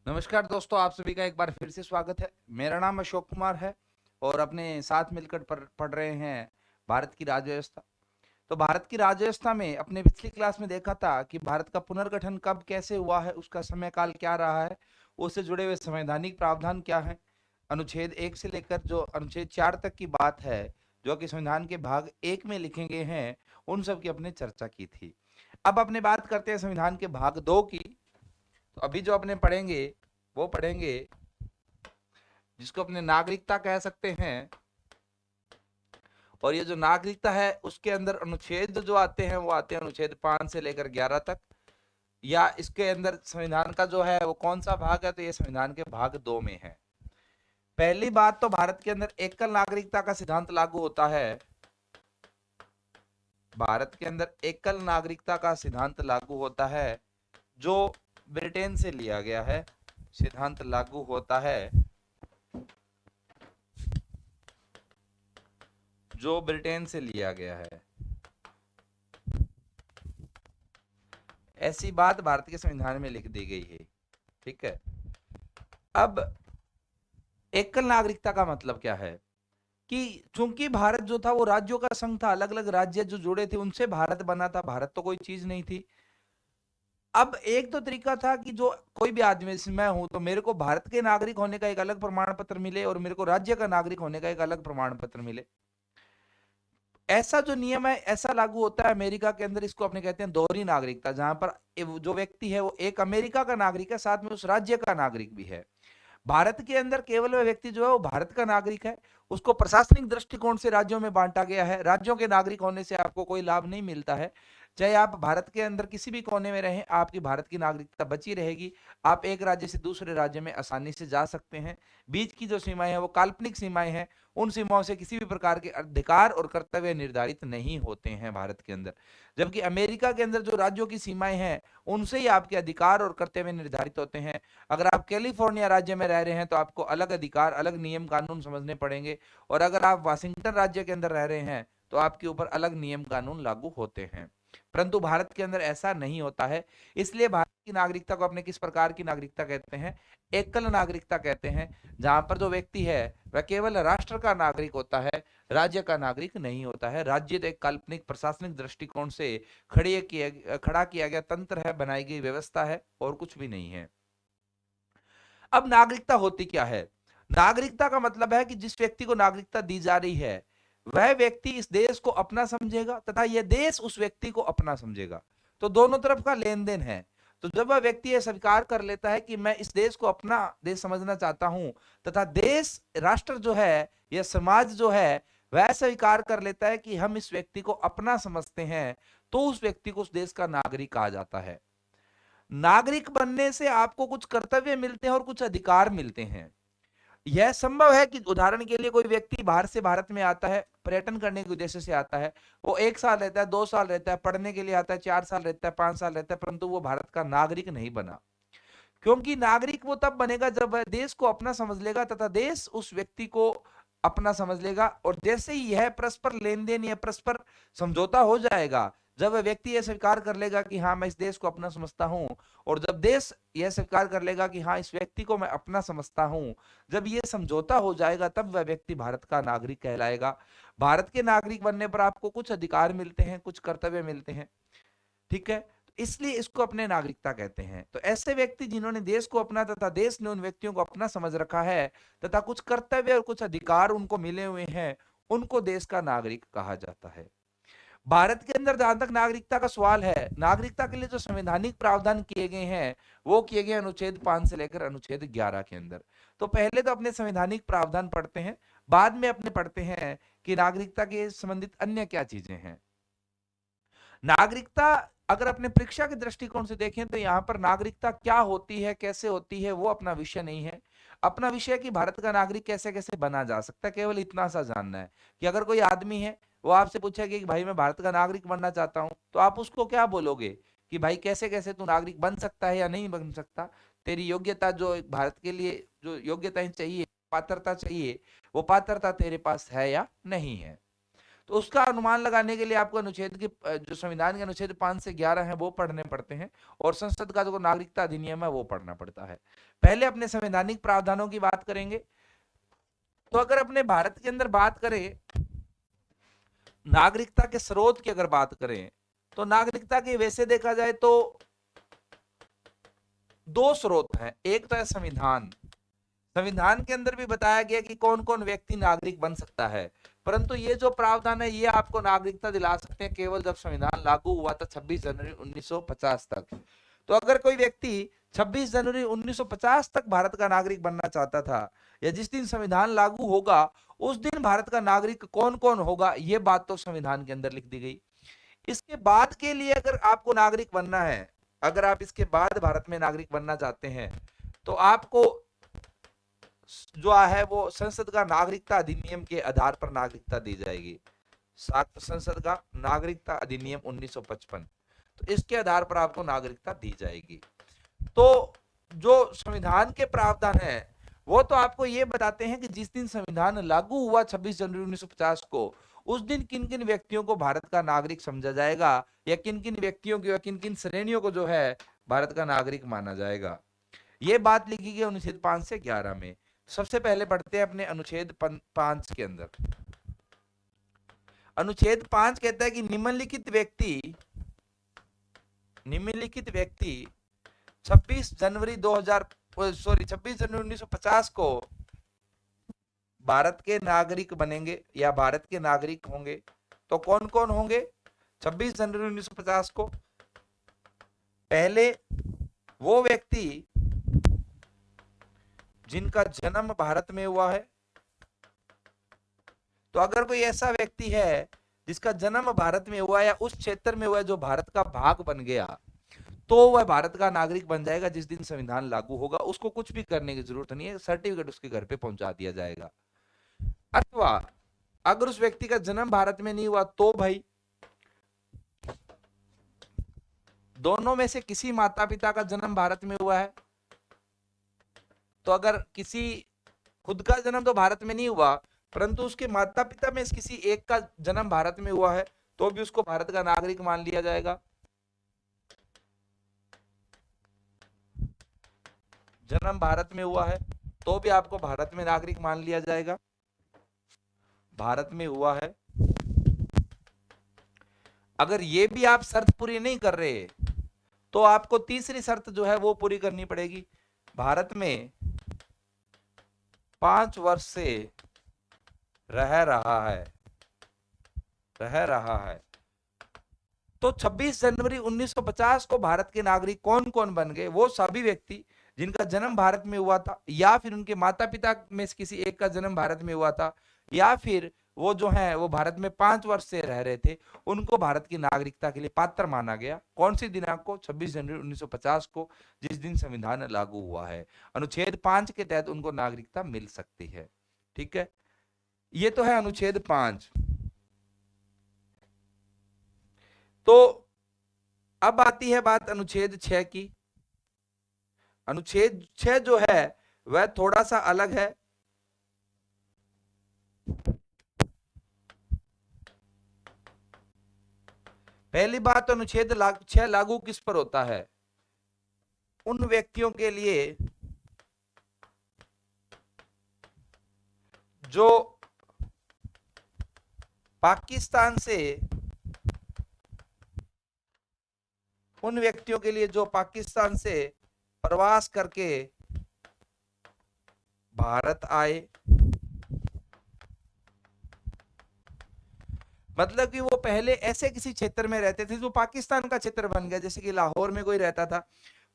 नमस्कार दोस्तों, आप सभी का एक बार फिर से स्वागत है। मेरा नाम अशोक कुमार है और अपने साथ मिलकर पढ़ रहे हैं भारत की राज्य व्यवस्था। तो भारत की राज्य व्यवस्था में अपने पिछली क्लास में देखा था कि भारत का पुनर्गठन कब कैसे हुआ है, उसका समय काल क्या रहा है, उससे जुड़े हुए संवैधानिक प्रावधान क्या है। अनुच्छेद 1 से लेकर जो अनुच्छेद 4 तक की बात है, जो कि संविधान के भाग 1 में लिखे गए हैं, उन सब की अपने चर्चा की थी। अब अपने बात करते हैं संविधान के भाग 2 की। तो अभी जो अपने पढ़ेंगे वो पढ़ेंगे जिसको अपने नागरिकता कह सकते हैं। और ये जो नागरिकता है उसके अंदर अनुच्छेद जो आते हैं वो आते हैं अनुच्छेद 5 से लेकर 11 तक। या इसके अंदर संविधान का जो है वो कौन सा भाग है, तो ये संविधान के भाग 2 में है। पहली बात तो भारत के अंदर एकल नागरिकता का सिद्धांत लागू होता है। भारत के अंदर एकल नागरिकता का सिद्धांत लागू होता है जो ब्रिटेन से लिया गया है। सिद्धांत लागू होता है जो ब्रिटेन से लिया गया है। ऐसी बात भारत के संविधान में लिख दी गई है। ठीक है। अब एकल नागरिकता का मतलब क्या है कि चूंकि भारत जो था वो राज्यों का संघ था, अलग अलग राज्य जो जुड़े थे उनसे भारत बना था, भारत तो कोई चीज नहीं थी। अब एक तो तरीका था कि जो कोई भी आदमी, जैसे मैं हूं, तो मेरे को भारत के नागरिक होने का एक अलग प्रमाण पत्र मिले और मेरे को राज्य का नागरिक होने का एक अलग प्रमाण पत्र मिले। ऐसा जो नियम है ऐसा लागू होता है अमेरिका के अंदर। इसको अपने कहते हैं दोहरी नागरिकता, जहां पर जो व्यक्ति है वो एक अमेरिका का नागरिक है, साथ में उस राज्य का नागरिक भी है। भारत के अंदर केवल वह व्यक्ति जो है वो भारत का नागरिक है। उसको प्रशासनिक दृष्टिकोण से राज्यों में बांटा गया है। राज्यों के नागरिक होने से आपको कोई लाभ नहीं मिलता है। चाहे आप भारत के अंदर किसी भी कोने में रहें, आपकी भारत की नागरिकता बची रहेगी। आप एक राज्य से दूसरे राज्य में आसानी से जा सकते हैं। बीच की जो सीमाएं हैं वो काल्पनिक सीमाएं हैं। उन सीमाओं से किसी भी प्रकार के अधिकार और कर्तव्य निर्धारित नहीं होते हैं भारत के अंदर। जबकि अमेरिका के अंदर जो राज्यों की सीमाएं हैं उनसे ही आपके अधिकार और कर्तव्य निर्धारित होते हैं। अगर आप कैलिफोर्निया राज्य में रह रहे हैं तो आपको अलग अधिकार, अलग नियम कानून समझने पड़ेंगे। और अगर आप वाशिंगटन राज्य के अंदर रह रहे हैं तो आपके ऊपर अलग नियम कानून लागू होते हैं। परंतु भारत के अंदर ऐसा नहीं होता है। इसलिए भारत की नागरिकता को अपने किस प्रकार की नागरिकता कहते हैं? एकल नागरिकता कहते हैं, जहां पर जो व्यक्ति है वह केवल राष्ट्र का नागरिक होता है, राज्य का नागरिक नहीं होता है। राज्य तो एक काल्पनिक प्रशासनिक दृष्टिकोण से खड़ा किया गया तंत्र है, बनाई गई व्यवस्था है, और कुछ भी नहीं है। अब नागरिकता होती क्या है? नागरिकता का मतलब है कि जिस व्यक्ति को नागरिकता दी जा रही है वह व्यक्ति इस देश को अपना समझेगा तथा यह देश उस व्यक्ति को अपना समझेगा। तो दोनों तरफ का लेन देन है। तो जब वह व्यक्ति यह स्वीकार कर लेता है कि मैं इस देश को अपना देश समझना चाहता हूं, तथा देश, राष्ट्र जो है, यह समाज जो है, वह स्वीकार कर लेता है कि हम इस व्यक्ति को अपना समझते हैं, तो उस व्यक्ति को उस देश का नागरिक कहा जाता है। नागरिक बनने से आपको कुछ कर्तव्य मिलते हैं और कुछ अधिकार मिलते हैं। यह संभव है कि उदाहरण के लिए कोई व्यक्ति बाहर से भारत में आता है, पर्यटन करने के उद्देश्य से आता है। वो 1 साल रहता है, 2 साल रहता है, पढ़ने के लिए आता है, 4 साल रहता है, 5 साल रहता है, परंतु वो भारत का नागरिक नहीं बना। क्योंकि नागरिक वो तब बनेगा जब वह देश को अपना समझ लेगा तथा देश उस व्यक्ति को अपना समझ लेगा। और जैसे ही यह परस्पर लेन देन या परस्पर समझौता हो जाएगा, जब वह व्यक्ति यह स्वीकार कर लेगा कि हाँ मैं इस देश को अपना समझता हूं, और जब देश यह स्वीकार कर लेगा कि हाँ इस व्यक्ति को मैं अपना समझता हूं, जब यह समझौता हो जाएगा तब वह व्यक्ति भारत का नागरिक कहलाएगा। भारत के नागरिक बनने पर आपको कुछ अधिकार मिलते हैं, कुछ कर्तव्य मिलते हैं। ठीक है। इसलिए इसको अपने नागरिकता कहते हैं। तो ऐसे व्यक्ति जिन्होंने देश को अपना तथा देश ने उन व्यक्तियों को अपना समझ रखा है तथा कुछ कर्तव्य और कुछ अधिकार उनको मिले हुए हैं, उनको देश का नागरिक कहा जाता है। भारत के अंदर जहां तक नागरिकता का सवाल है, नागरिकता के लिए जो संवैधानिक प्रावधान किए गए हैं वो किए गए अनुच्छेद 5 से लेकर अनुच्छेद 11 के अंदर। तो पहले तो अपने संवैधानिक प्रावधान पढ़ते हैं, बाद में अपने पढ़ते हैं कि नागरिकता के संबंधित अन्य क्या चीजें हैं। नागरिकता अगर अपने परीक्षा के दृष्टिकोण से देखें तो यहाँ पर नागरिकता क्या होती है, कैसे होती है, वो अपना विषय नहीं है। अपना विषय कि भारत का नागरिक कैसे कैसे बना जा सकता है, केवल इतना सा जानना है कि अगर कोई आदमी है वो आपसे पूछेगा कि भाई मैं भारत का नागरिक बनना चाहता हूं, तो आप उसको क्या बोलोगे कि भाई कैसे कैसे तू नागरिक बन सकता है या नहीं बन सकता। तेरी योग्यता, जो भारत के लिए जो योग्यताएं चाहिए, पात्रता चाहिए, वो पात्रता तेरे पास है या नहीं है। तो उसका अनुमान लगाने के लिए आपको अनुच्छेद के जो संविधान के अनुच्छेद 5 से 11 है वो पढ़ने पड़ते हैं, और संसद का जो नागरिकता अधिनियम है वो पढ़ना पड़ता है। पहले अपने संवैधानिक प्रावधानों की बात करेंगे। तो अगर अपने भारत के अंदर बात करें, नागरिकता के स्रोत की अगर बात करें, तो नागरिकता के वैसे देखा जाए तो दो स्रोत हैं। एक तो है संविधान। संविधान के अंदर भी बताया गया कि कौन कौन व्यक्ति नागरिक बन सकता है, परंतु ये जो प्रावधान है ये आपको नागरिकता दिला सकते हैं केवल जब संविधान लागू हुआ था 26 जनवरी 1950 तक। तो अगर कोई व्यक्ति 26 जनवरी 1950 तक भारत का नागरिक बनना चाहता था, या जिस दिन संविधान लागू होगा उस दिन भारत का नागरिक कौन कौन होगा, ये बात तो संविधान के अंदर लिख दी गई। इसके बाद के लिए अगर आपको नागरिक बनना है, अगर आप इसके बाद भारत में नागरिक बनना चाहते हैं, तो आपको जो है वो संसद का नागरिकता अधिनियम के आधार पर नागरिकता दी जाएगी। संसद का नागरिकता अधिनियम 1955, तो इसके आधार पर आपको नागरिकता दी जाएगी। तो जो संविधान के प्रावधान है वो तो आपको ये बताते हैं कि जिस दिन संविधान लागू हुआ 26 जनवरी 1950 को, उस दिन किन किन व्यक्तियों को भारत का नागरिक समझा जाएगा, या किन किन व्यक्तियों की या किन किन श्रेणियों को जो है भारत का नागरिक माना जाएगा। ये बात लिखी गई अनुच्छेद 5 से 11 में। सबसे पहले पढ़ते हैं अपने अनुच्छेद 5 के अंदर। अनुच्छेद 5 कहता है कि निम्नलिखित व्यक्ति 26 जनवरी 1950 को भारत के नागरिक बनेंगे या भारत के नागरिक होंगे। तो कौन कौन होंगे 26 जनवरी 1950 को? पहले वो व्यक्ति जिनका जन्म भारत में हुआ है। तो अगर कोई ऐसा व्यक्ति है जिसका जन्म भारत में हुआ या उस क्षेत्र में हुआ जो भारत का भाग बन गया, तो वह भारत का नागरिक बन जाएगा जिस दिन संविधान लागू होगा। उसको कुछ भी करने की जरूरत नहीं है, सर्टिफिकेट उसके घर पे पहुंचा दिया जाएगा। अथवा अगर उस व्यक्ति का जन्म भारत में नहीं हुआ, तो भाई दोनों में से किसी माता पिता का जन्म भारत में हुआ है, तो अगर किसी खुद का जन्म तो भारत में नहीं हुआ परंतु उसके माता पिता में से किसी एक का जन्म भारत में हुआ है, तो भी उसको भारत का नागरिक मान लिया जाएगा। जन्म भारत में हुआ है तो भी आपको भारत में नागरिक मान लिया जाएगा। भारत में हुआ है। अगर ये भी आप शर्त पूरी नहीं कर रहे, तो आपको तीसरी शर्त जो है वो पूरी करनी पड़ेगी। भारत में 5 वर्ष से रह रहा है। तो 26 जनवरी 1950 को भारत के नागरिक कौन कौन बन गए? वो सभी व्यक्ति जिनका जन्म भारत में हुआ था, या फिर उनके माता पिता में से किसी एक का जन्म भारत में हुआ था, या फिर वो जो है वो भारत में 5 वर्ष से रह रहे थे, उनको भारत की नागरिकता के लिए पात्र माना गया। कौन सी दिनांक को? 26 जनवरी 1950 को, जिस दिन संविधान लागू हुआ है। अनुच्छेद 5 के तहत उनको नागरिकता मिल सकती है। ठीक है, ये तो है अनुच्छेद 5। तो अब आती है बात अनुच्छेद 6 की। अनुच्छेद 6 जो है वह थोड़ा सा अलग है। पहली बात तो अनुच्छेद 6 लागू किस पर होता है? उन व्यक्तियों के लिए जो पाकिस्तान से प्रवास करके भारत आए। मतलब कि वो पहले ऐसे किसी क्षेत्र में रहते थे जो पाकिस्तान का क्षेत्र बन गया, जैसे कि लाहौर में कोई रहता था,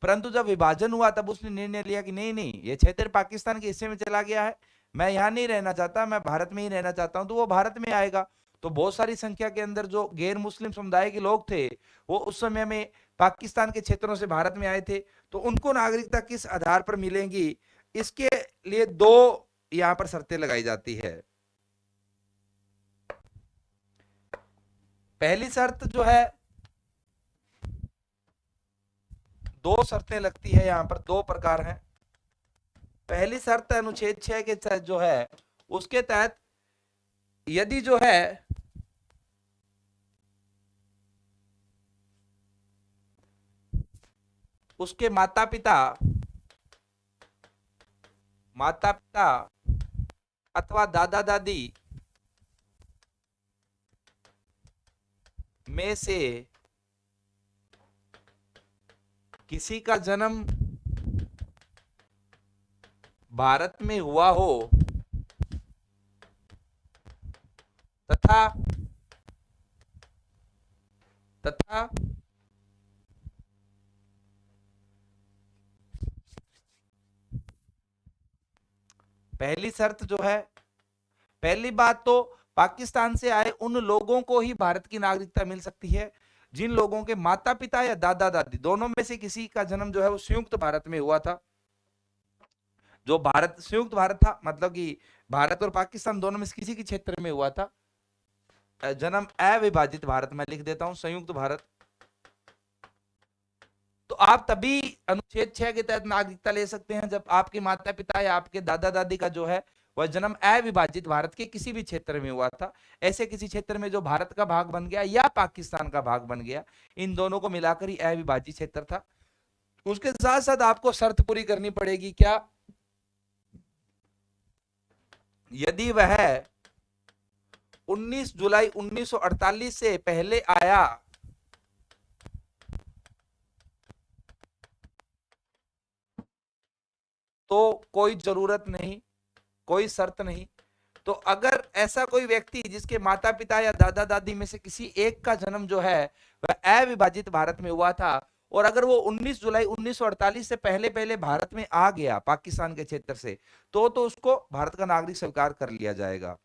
परंतु जब विभाजन हुआ तब उसने निर्णय लिया कि नहीं, ये क्षेत्र पाकिस्तान के हिस्से में चला गया है, मैं यहाँ नहीं रहना चाहता, मैं भारत में ही रहना चाहता हूं, तो वो भारत में आएगा। तो बहुत सारी संख्या के अंदर जो गैर मुस्लिम समुदाय के लोग थे वो उस समय में पाकिस्तान के क्षेत्रों से भारत में आए थे, तो उनको नागरिकता किस आधार पर मिलेंगी, इसके लिए 2 यहां पर शर्तें लगाई जाती है। पहली शर्त जो है, 2 शर्तें लगती है यहां पर, 2 प्रकार हैं। पहली शर्त अनुच्छेद 6 के तहत जो है, उसके तहत यदि जो है उसके माता पिता अथवा दादा दादी में से किसी का जन्म भारत में हुआ हो तथा पहली शर्त जो है, पहली बात तो पाकिस्तान से आए उन लोगों को ही भारत की नागरिकता मिल सकती है जिन लोगों के माता पिता या दादा दादी दोनों में से किसी का जन्म जो है वो संयुक्त भारत में हुआ था। जो भारत संयुक्त भारत था मतलब कि भारत और पाकिस्तान दोनों में से किसी के क्षेत्र में हुआ था। जन्म अविभाजित भारत में लिख देता हूं, संयुक्त भारत। तो आप तभी अनुच्छेद 6 के तहत नागरिकता ले सकते हैं जब आपके माता पिता या आपके दादा दादी का जो है वह जन्म अविभाजित भारत के किसी भी क्षेत्र में हुआ था। ऐसे किसी क्षेत्र में जो भारत का भाग बन गया या पाकिस्तान का भाग बन गया, इन दोनों को मिलाकर ही अविभाजित क्षेत्र था। उसके साथ साथ आपको शर्त पूरी करनी पड़ेगी, क्या? यदि वह 19 जुलाई 1948 से पहले आया तो कोई जरूरत नहीं, कोई शर्त नहीं। तो अगर ऐसा कोई व्यक्ति जिसके माता पिता या दादा दादी में से किसी एक का जन्म जो है वह अविभाजित भारत में हुआ था और अगर वो 19 जुलाई 1948 से पहले पहले भारत में आ गया पाकिस्तान के क्षेत्र से, तो उसको भारत का नागरिक स्वीकार कर लिया जाएगा।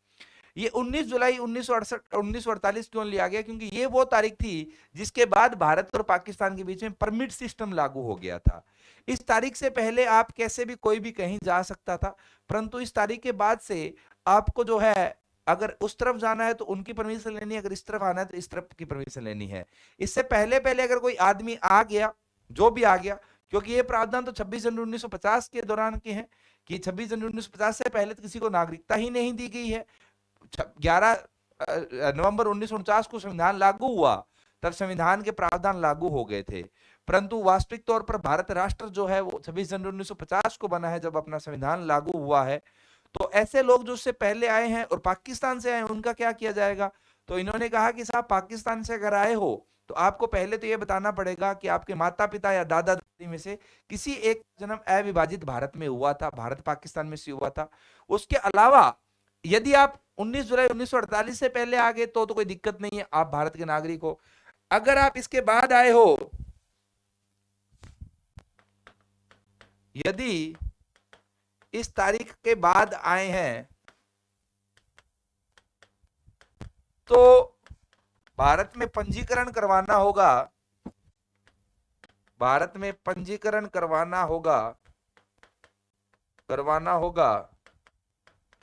ये 19 जुलाई 1948 क्यों लिया गया? क्योंकि ये वो तारीख थी जिसके बाद भारत और पाकिस्तान के बीच में परमिट सिस्टम लागू हो गया था। इस तारीख से पहले आप कैसे भी कोई भी कहीं जा सकता था, परंतु इस तारीख के बाद से आपको जो है अगर उस तरफ जाना है तो उनकी परमिशन लेनी है, अगर इस तरफ आना है तो इस तरफ की परमिशन लेनी है। इससे पहले पहले अगर कोई आदमी आ गया, जो भी आ गया, क्योंकि ये प्रावधान तो 26 जनवरी 1950 के दौरान के हैं कि 26 जनवरी 1950 से पहले तो किसी को नागरिकता ही नहीं दी गई है। 11 नवंबर 1949 को संविधान लागू हुआ, तब संविधान के प्रावधान लागू हो गए थे, परंतु वास्तविक तौर पर भारत राष्ट्र जो है वो 26 जनवरी 1950 को बना है जब अपना संविधान लागू हुआ है। तो ऐसे लोग जो उससे पहले आए हैं और पाकिस्तान से आए हैं उनका क्या किया जाएगा? तो इन्होंने कहा कि साहब पाकिस्तान से अगर आए हो तो आपको पहले तो ये बताना पड़ेगा कि आपके माता पिता या दादा दादी में से किसी एक जन्म अविभाजित भारत में हुआ था, भारत पाकिस्तान में से हुआ था। उसके अलावा यदि आप 19 जुलाई 1948 से पहले आ गए तो कोई दिक्कत नहीं है, आप भारत के नागरिक हो। अगर आप इसके बाद आए हो, यदि इस तारीख के बाद आए हैं तो भारत में पंजीकरण करवाना होगा, भारत में पंजीकरण करवाना होगा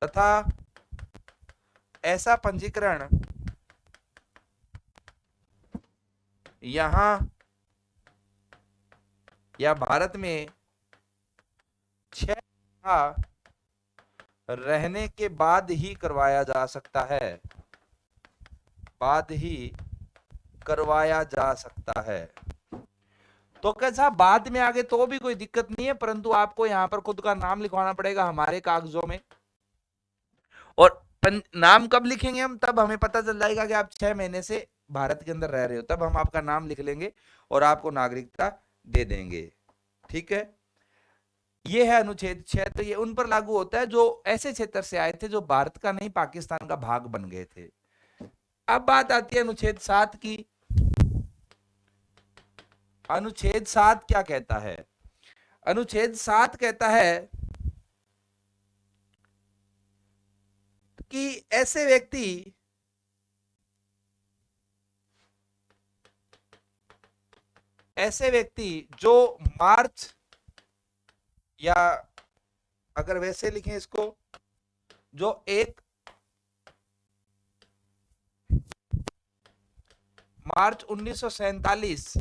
तथा ऐसा पंजीकरण यहां या भारत में 6 माह रहने के बाद ही करवाया जा सकता है, तो कैसा बाद में आगे तो भी कोई दिक्कत नहीं है, परंतु आपको यहां पर खुद का नाम लिखवाना पड़ेगा हमारे कागजों में। और नाम कब लिखेंगे हम? तब हमें पता चल जाएगा कि आप 6 महीने से भारत के अंदर रह रहे हो, तब हम आपका नाम लिख लेंगे और आपको नागरिकता दे देंगे। ठीक है, ये है अनुच्छेद 6। तो ये उन पर लागू होता है जो ऐसे क्षेत्र से आए थे जो भारत का नहीं पाकिस्तान का भाग बन गए थे। अब बात आती है अनुच्छेद 7 की। अनुच्छेद 7 क्या कहता है? अनुच्छेद 7 कहता है कि ऐसे व्यक्ति जो मार्च, या अगर वैसे लिखें इसको, जो 1 मार्च 1947,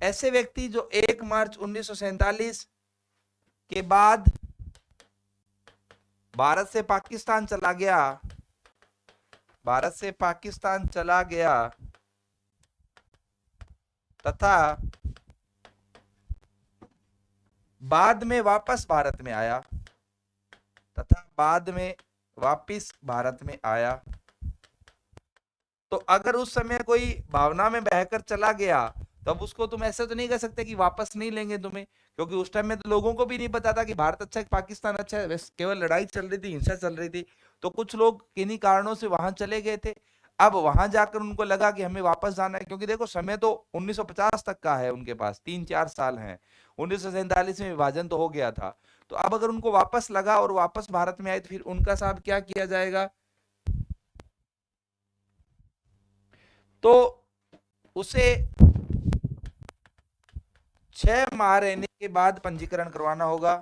ऐसे व्यक्ति जो 1 मार्च 1947 के बाद भारत से पाकिस्तान चला गया तथा बाद में वापस भारत में आया तथा बाद में वापस भारत में आया, तो अगर उस समय कोई भावना में बहकर चला गया तब उसको तुम ऐसे तो नहीं कह सकते कि वापस नहीं लेंगे तुम्हें, क्योंकि उस टाइम में तो लोगों को भी नहीं पता था कि भारत अच्छा है पाकिस्तान अच्छा है, केवल लड़ाई चल रही थी, हिंसा चल रही थी। तो कुछ लोग किन्हीं कारणों से वहां चले गए थे। अब वहां जाकर उनको लगा कि हमें वापस जाना है, क्योंकि देखो समय तो 1950 तक का है, उनके पास 3-4 साल हैं, 1947 में विभाजन तो हो गया था। तो अब अगर उनको वापस लगा और वापस भारत में आए तो फिर उनका साहब क्या किया जाएगा? तो उसे 6 माह रहने के बाद पंजीकरण करवाना होगा।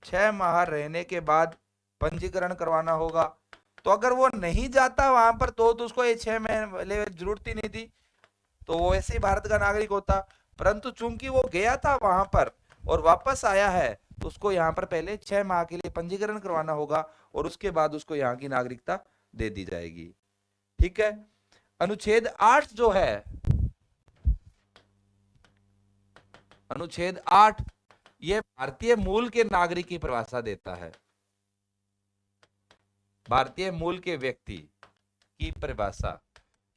6 माह रहने के बाद पंजीकरण करवाना होगा। तो अगर वो नहीं जाता वहां पर तो उसको ये 6 महीने जरूरत ही नहीं थी, तो वो ऐसे ही भारत का नागरिक होता। परंतु चूंकि वो गया था वहां पर और वापस आया है, तो उसको यहाँ पर पहले 6 माह के लिए पंजीकरण करवाना होगा और उसके बाद उसको यहाँ की नागरिकता दे दी जाएगी। ठीक है। अनुच्छेद 8 जो है, अनुच्छेद 8 ये भारतीय मूल के नागरिक की परिभाषा देता है। भारतीय मूल के व्यक्ति की परिभाषा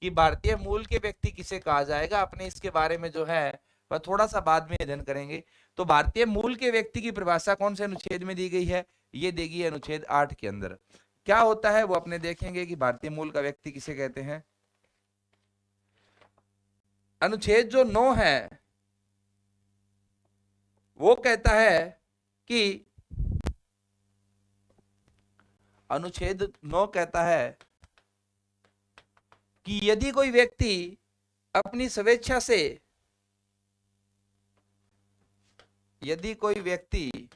कि भारतीय मूल के व्यक्ति किसे कहा जाएगा, अपने इसके बारे में जो है वह थोड़ा सा बाद में अध्ययन करेंगे। तो भारतीय मूल के व्यक्ति की परिभाषा कौन से अनुच्छेद में दी गई है? ये देगी अनुच्छेद 8 के अंदर। क्या होता है वो अपने देखेंगे कि भारतीय मूल का व्यक्ति किसे कहते हैं। अनुच्छेद जो 9 है वो कहता है कि अनुच्छेद 9 कहता है कि यदि कोई व्यक्ति अपनी स्वेच्छा से, यदि कोई व्यक्ति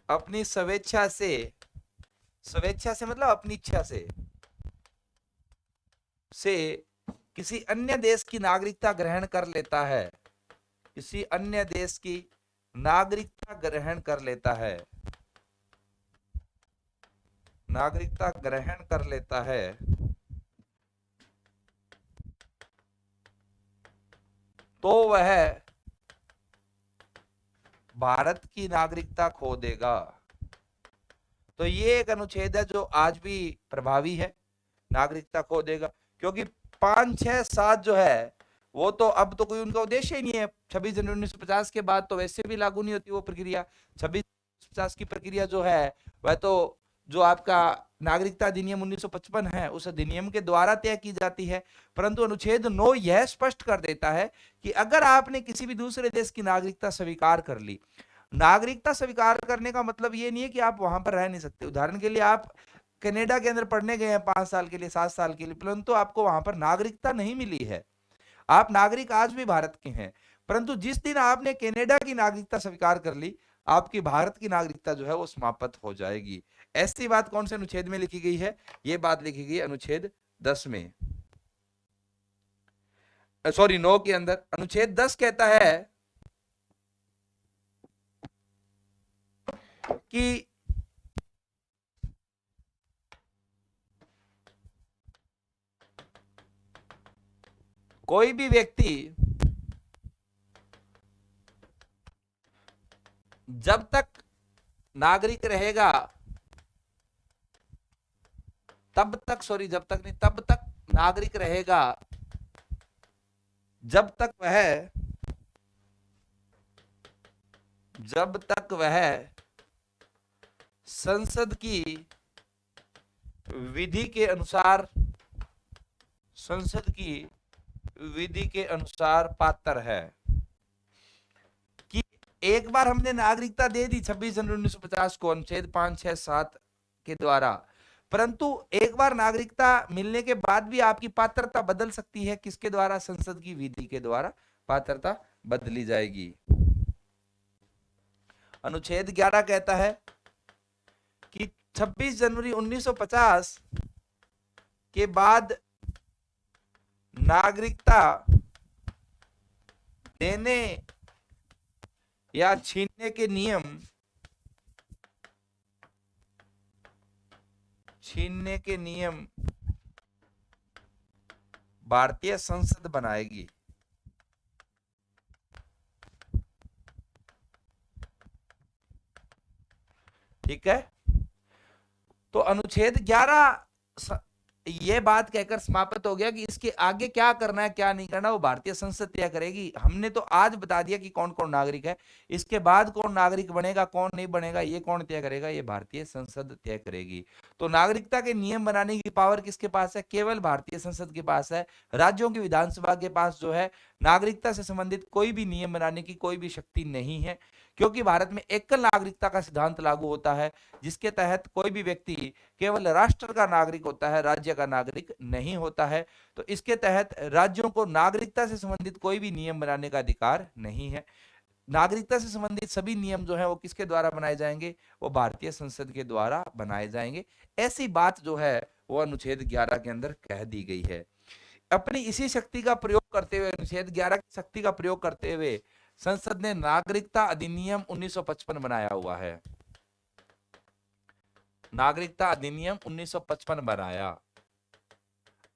अपनी स्वेच्छा से मतलब अपनी इच्छा से किसी अन्य देश की नागरिकता ग्रहण कर लेता है, किसी अन्य देश की नागरिकता ग्रहण कर लेता है, नागरिकता ग्रहण कर लेता है, तो वह भारत की नागरिकता खो देगा। तो ये एक अनुच्छेद है जो आज भी प्रभावी है, नागरिकता खो देगा। क्योंकि 5, 6, 7 जो है वो तो अब तो कोई उनका उद्देश्य ही नहीं है। 26 जनवरी 1950 के बाद तो वैसे भी लागू नहीं होती वो प्रक्रिया। 26 की प्रक्रिया जो है वह तो जो आपका नागरिकता अधिनियम 1955 है उस अधिनियम के द्वारा तय की जाती है। परंतु अनुच्छेद 9 यह स्पष्ट कर देता है कि अगर आपने किसी भी दूसरे देश की नागरिकता स्वीकार कर ली, नागरिकता स्वीकार करने का मतलब ये नहीं है कि आप वहां पर रह नहीं सकते। उदाहरण के लिए आप कनाडा के अंदर पढ़ने गए हैं 5 साल के लिए, 7 साल के लिए, परंतु आपको वहां पर नागरिकता नहीं मिली है, आप नागरिक आज भी भारत के हैं, परंतु जिस दिन आपने कनाडा की नागरिकता स्वीकार कर ली, आपकी भारत की नागरिकता जो है वो समाप्त हो जाएगी। ऐसी बात कौन से अनुच्छेद में लिखी गई है? ये बात लिखी गई अनुच्छेद 10 में, सॉरी 9 के अंदर। अनुच्छेद 10 कहता है कि कोई भी व्यक्ति जब तक नागरिक रहेगा तब तक, सॉरी जब तक नहीं, तब तक नागरिक रहेगा जब तक वह संसद की विधि के अनुसार, संसद की विधि के अनुसार पात्र है। कि एक बार हमने नागरिकता दे दी 26 जनवरी 1950 को अनुच्छेद 5, 6, 7 के द्वारा, परंतु एक बार नागरिकता मिलने के बाद भी आपकी पात्रता बदल सकती है। किसके द्वारा? संसद की विधि के द्वारा पात्रता बदली जाएगी। अनुच्छेद 11 कहता है कि 26 जनवरी 1950 के बाद नागरिकता देने या छीनने के नियम, भारतीय संसद बनाएगी। ठीक है, तो अनुच्छेद 11 ये बात कहकर समाप्त हो गया कि इसके आगे क्या करना है क्या नहीं करना वो भारतीय संसद तय करेगी। हमने तो आज बता दिया कि कौन कौन नागरिक है, इसके बाद कौन नागरिक बनेगा कौन नहीं बनेगा ये कौन तय करेगा, ये भारतीय संसद तय करेगी। तो नागरिकता के नियम बनाने की पावर किसके पास है, केवल भारतीय संसद के पास है। राज्यों की विधानसभा के पास जो है नागरिकता से संबंधित कोई भी नियम बनाने की कोई भी शक्ति नहीं है, क्योंकि भारत में एकल नागरिकता का सिद्धांत लागू होता है, जिसके तहत कोई भी व्यक्ति केवल राष्ट्र का नागरिक होता है, राज्य का नागरिक नहीं होता है। तो इसके तहत राज्यों को नागरिकता से संबंधित कोई भी नियम बनाने का अधिकार नहीं है। नागरिकता से संबंधित सभी नियम जो है वो किसके द्वारा बनाए जाएंगे, वो भारतीय संसद के द्वारा बनाए जाएंगे। ऐसी बात जो है वो अनुच्छेद 11 के अंदर कह दी गई है। अपनी इसी शक्ति का प्रयोग करते हुए, अनुच्छेद 11 की शक्ति का प्रयोग करते हुए संसद ने नागरिकता अधिनियम 1955 बनाया हुआ है। नागरिकता अधिनियम 1955 बनाया।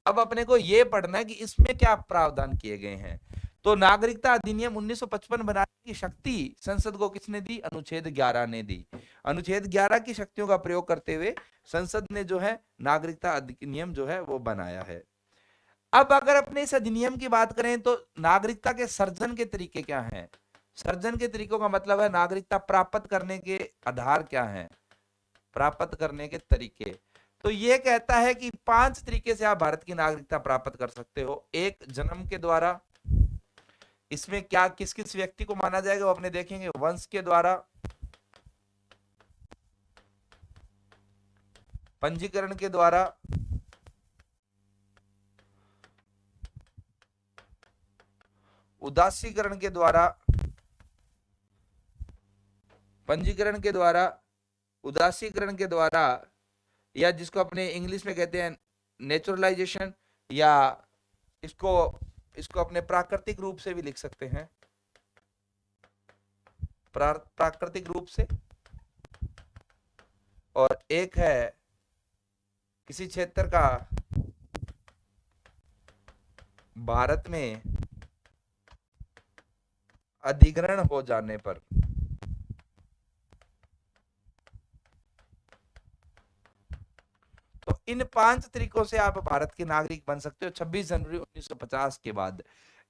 अब अपने को यह पढ़ना है कि इसमें क्या प्रावधान किए गए हैं। तो नागरिकता अधिनियम 1955 बनाने की शक्ति संसद को किसने दी, अनुच्छेद 11 ने दी। अनुच्छेद 11 की शक्तियों का प्रयोग करते हुए संसद ने जो है नागरिकता अधिनियम जो है वो बनाया है। अब अगर अपने इस अधिनियम की बात करें तो नागरिकता के सर्जन के तरीके क्या हैं। सर्जन के तरीकों का मतलब है नागरिकता प्राप्त करने के आधार क्या हैं, प्राप्त करने के तरीके। तो ये कहता है कि 5 तरीके से आप भारत की नागरिकता प्राप्त कर सकते हो। एक, जन्म के द्वारा। इसमें क्या किस किस व्यक्ति को माना जाएगा वो अपने देखेंगे। वंश के द्वारा, पंजीकरण के द्वारा, उदासीकरण के द्वारा, पंजीकरण के द्वारा, उदासीकरण के द्वारा, या जिसको अपने इंग्लिश में कहते हैं नेचुरलाइजेशन, या इसको अपने प्राकृतिक रूप से भी लिख सकते हैं, प्राकृतिक रूप से। और एक है किसी क्षेत्र का भारत में अधिग्रहण हो जाने पर। तो इन 5 तरीकों से आप भारत के नागरिक बन सकते हो 26 जनवरी 1950 के बाद।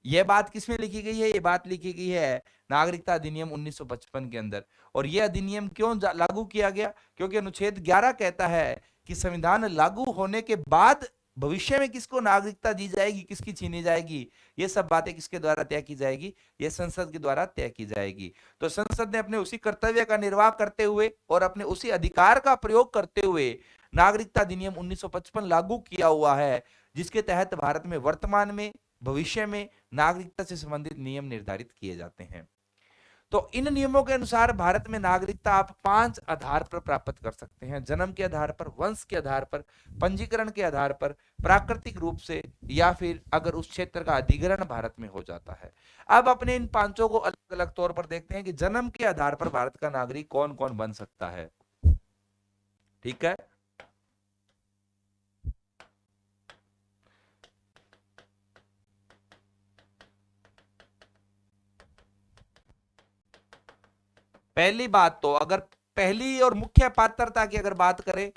यह बात किसमें लिखी गई है, ये बात लिखी गई है नागरिकता अधिनियम 1955 के अंदर। और यह अधिनियम क्यों लागू किया गया, क्योंकि अनुच्छेद 11 कहता है कि संविधान लागू होने के बाद भविष्य में किसको नागरिकता दी जाएगी, किसकी छीनी जाएगी, ये सब बातें किसके द्वारा तय की जाएगी, ये संसद के द्वारा तय की जाएगी। तो संसद ने अपने उसी कर्तव्य का निर्वाह करते हुए और अपने उसी अधिकार का प्रयोग करते हुए नागरिकता अधिनियम 1955 लागू किया हुआ है, जिसके तहत भारत में वर्तमान में भविष्य में नागरिकता से संबंधित नियम निर्धारित किए जाते हैं। तो इन नियमों के अनुसार भारत में नागरिकता आप 5 आधार पर प्राप्त कर सकते हैं। जन्म के आधार पर, वंश के आधार पर, पंजीकरण के आधार पर, प्राकृतिक रूप से, या फिर अगर उस क्षेत्र का अधिग्रहण भारत में हो जाता है। अब अपने इन 5 को अलग अलग तौर पर देखते हैं कि जन्म के आधार पर भारत का नागरिक कौन कौन बन सकता है। ठीक है, पहली बात तो अगर पहली और मुख्य पात्रता की अगर बात करें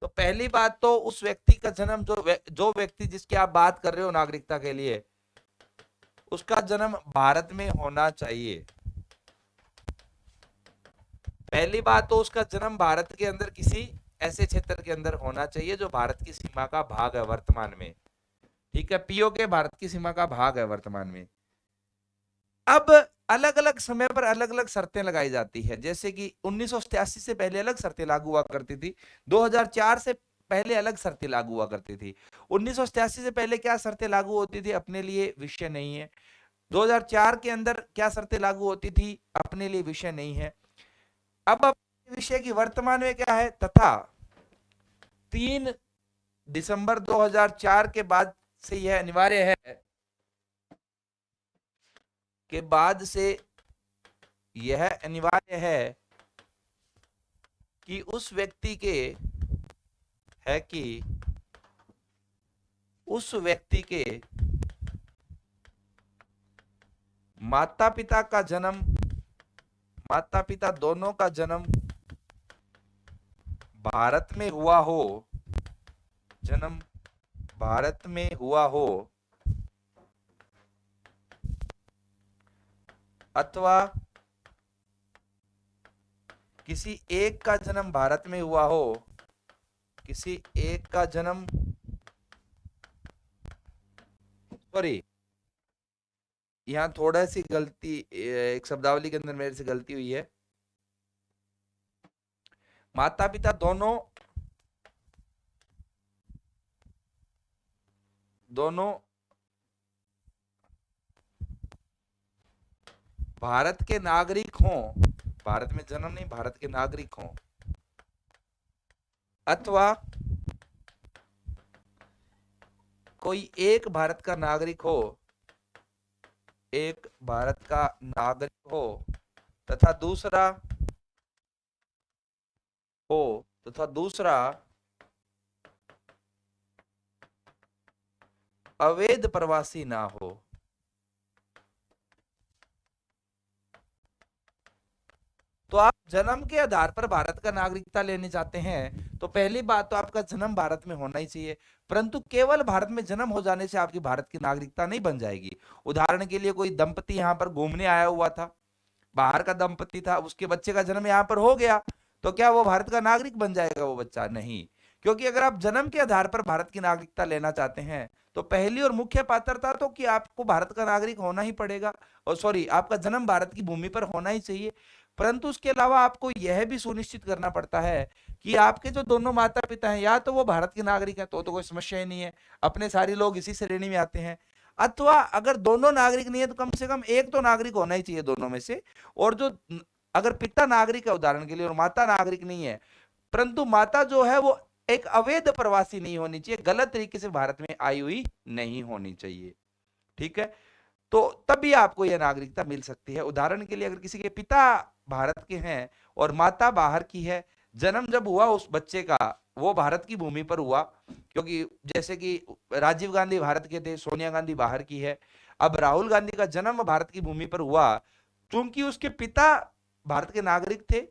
तो पहली बात तो उस व्यक्ति का जन्म, जो व्यक्ति जिसकी आप बात कर रहे हो नागरिकता के लिए, उसका जन्म भारत में होना चाहिए। पहली बात तो उसका जन्म भारत के अंदर किसी ऐसे क्षेत्र के अंदर होना चाहिए जो भारत की सीमा का भाग है वर्तमान में। ठीक है, पीओके भारत की सीमा का भाग है वर्तमान में। अब अलग अलग समय पर अलग अलग शर्तें लगाई जाती है, जैसे कि 1987 से पहले अलग शर्तें लागू हुआ करती थी, 2004 से पहले अलग शर्तें लागू हुआ करती थी। 1987 से पहले क्या शर्तें लागू होती थी अपने लिए विषय नहीं है। 2004 के अंदर क्या शर्तें लागू होती थी अपने लिए विषय नहीं है। अब विषय की वर्तमान में क्या है, तथा 3 दिसंबर 2004 के बाद से यह अनिवार्य है, के बाद से यह अनिवार्य है कि उस व्यक्ति के उस व्यक्ति के माता पिता का जन्म, माता पिता दोनों का जन्म भारत में हुआ हो, जन्म भारत में हुआ हो, अथवा किसी एक का जन्म भारत में हुआ हो, किसी एक का जन्म, सॉरी यहां थोड़ा सी गलती, एक शब्दावली के अंदर मेरे से गलती हुई है। माता पिता दोनों भारत के नागरिक हों, भारत में जन्म नहीं, भारत के नागरिक हों, अथवा कोई एक भारत का नागरिक हो, एक भारत का नागरिक हो तथा दूसरा अवैध प्रवासी ना हो। तो आप जन्म के आधार पर भारत का नागरिकता लेने चाहते हैं तो पहली बात तो आपका जन्म भारत में होना ही चाहिए, परंतु केवल भारत में जन्म हो जाने से आपकी भारत की नागरिकता नहीं बन जाएगी। उदाहरण के लिए कोई दंपति यहाँ पर घूमने आया हुआ था, बाहर का दंपति था, उसके बच्चे का जन्म यहाँ पर हो गया, तो क्या वो भारत का नागरिक बन जाएगा वो बच्चा? नहीं, क्योंकि अगर आप जन्म के आधार पर भारत की नागरिकता लेना चाहते हैं तो पहली और मुख्य पात्रता तो कि आपको भारत का नागरिक होना ही पड़ेगा, और सॉरी आपका जन्म भारत की भूमि पर होना ही चाहिए। परंतु उसके अलावा आपको यह भी सुनिश्चित करना पड़ता है कि आपके जो दोनों माता पिता हैं या तो वो भारत के नागरिक हैं तो कोई समस्या ही नहीं है, अपने सारे लोग इसी श्रेणी में आते हैं, अथवा अगर दोनों नागरिक नहीं है तो कम से कम एक तो नागरिक होना ही चाहिए दोनों में से। और जो अगर पिता नागरिक है उदाहरण के लिए और माता नागरिक नहीं है, परंतु माता जो है वो एक अवैध प्रवासी नहीं होनी चाहिए, गलत तरीके से भारत में आई हुई नहीं होनी चाहिए, ठीक है, तो तभी आपको यह नागरिकता मिल सकती है। उदाहरण के लिए अगर किसी के पिता भारत के हैं और माता बाहर की है, जन्म जब हुआ उस बच्चे का वो भारत की भूमि पर हुआ, क्योंकि जैसे कि राजीव गांधी भारत के थे, सोनिया गांधी बाहर की है, अब राहुल गांधी का जन्म भारत की भूमि पर हुआ, क्योंकि उसके पिता भारत के नागरिक थे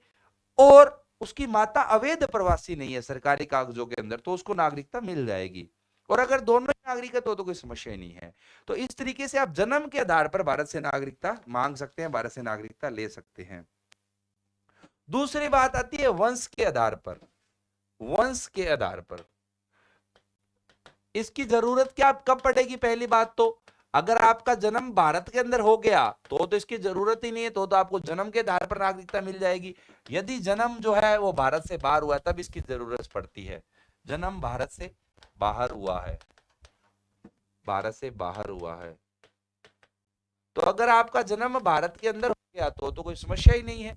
और उसकी माता अवैध प्रवासी नहीं है सरकारी कागजों के अंदर, तो उसको नागरिकता मिल जाएगी। और अगर दोनों नागरिक है तो कोई समस्या नहीं है। तो इस तरीके से आप जन्म के आधार पर भारत से नागरिकता मांग सकते हैं, भारत से नागरिकता ले सकते हैं। दूसरी बात आती है वंश के आधार पर। वंश के आधार पर इसकी जरूरत क्या कब पड़ेगी? पहली बात तो अगर आपका जन्म भारत के अंदर हो गया तो इसकी जरूरत ही नहीं है, तो आपको जन्म के आधार पर नागरिकता मिल जाएगी। यदि जन्म जो है वो भारत से बाहर हुआ तब इसकी जरूरत पड़ती है। जन्म भारत से बाहर हुआ है, भारत से बाहर हुआ है, तो अगर आपका जन्म भारत के अंदर हो गया तो कोई समस्या ही नहीं है।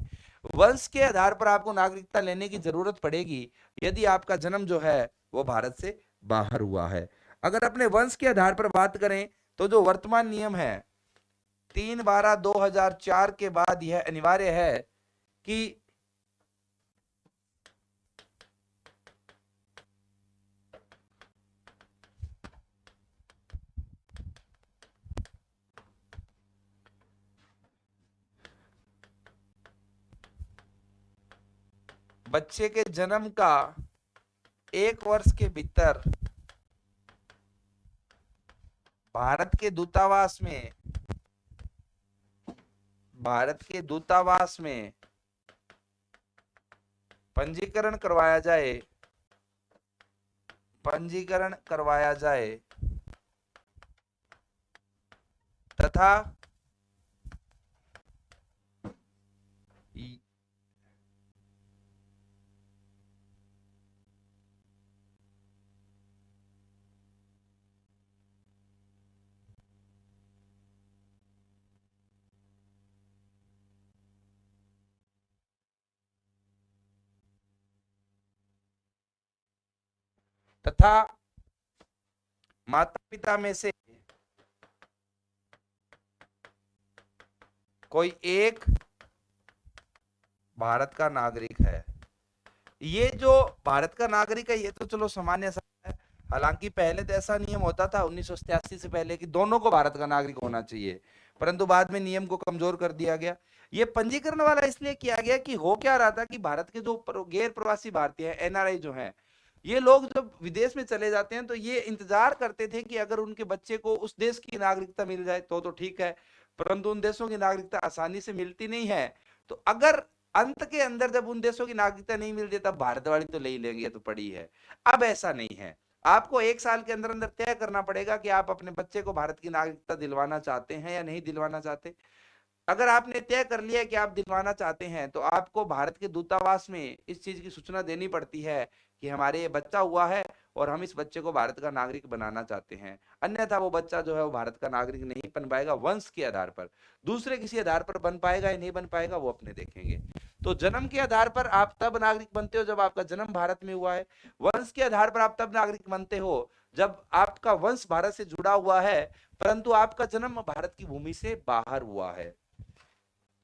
वंश के आधार पर आपको नागरिकता लेने की जरूरत पड़ेगी यदि आपका जन्म जो है वो भारत से बाहर हुआ है। अगर अपने वंश के आधार पर बात करें तो जो वर्तमान नियम है 3/12/2004 के बाद यह अनिवार्य है कि बच्चे के जन्म का 1 वर्ष के भीतर भारत के दूतावास में पंजीकरण करवाया जाए तथा माता पिता में से कोई एक भारत का नागरिक है। ये जो भारत का नागरिक है ये तो चलो सामान्य सा है, हालांकि पहले तो ऐसा नियम होता था 1987 से पहले कि दोनों को भारत का नागरिक होना चाहिए, परंतु बाद में नियम को कमजोर कर दिया गया। ये पंजीकरण वाला इसलिए किया गया कि हो क्या रहा था कि भारत के जो गैर प्रवासी भारतीय हैं, एनआरआई जो हैं, ये लोग जब विदेश में चले जाते हैं तो ये इंतजार करते थे कि अगर उनके बच्चे को उस देश की नागरिकता मिल जाए तो ठीक है, परंतु उन देशों की नागरिकता आसानी से मिलती नहीं है। तो अगर अंत के अंदर जब उन देशों की नागरिकता नहीं मिलती तब भारत वाली तो ले ही लेंगे, तो पड़ी है। अब ऐसा नहीं है, आपको 1 साल के अंदर अंदर तय करना पड़ेगा कि आप अपने बच्चे को भारत की नागरिकता दिलवाना चाहते हैं या नहीं दिलवाना चाहते। अगर आपने तय कर लिया कि आप दिलवाना चाहते हैं तो आपको भारत के दूतावास में इस चीज की सूचना देनी पड़ती है कि हमारे ये बच्चा हुआ है और हम इस बच्चे को भारत का नागरिक बनाना चाहते हैं। अन्यथा वो बच्चा जो है वो भारत का नागरिक नहीं बन पाएगा वंश के आधार पर, दूसरे किसी आधार पर बन पाएगा या नहीं बन पाएगा वो अपने देखेंगे। तो जन्म के आधार पर आप तब नागरिक बनते हो जब आपका जन्म भारत में हुआ है, वंश के आधार पर आप तब नागरिक बनते हो जब आपका वंश भारत से जुड़ा हुआ है परंतु आपका जन्म भारत की भूमि से बाहर हुआ है,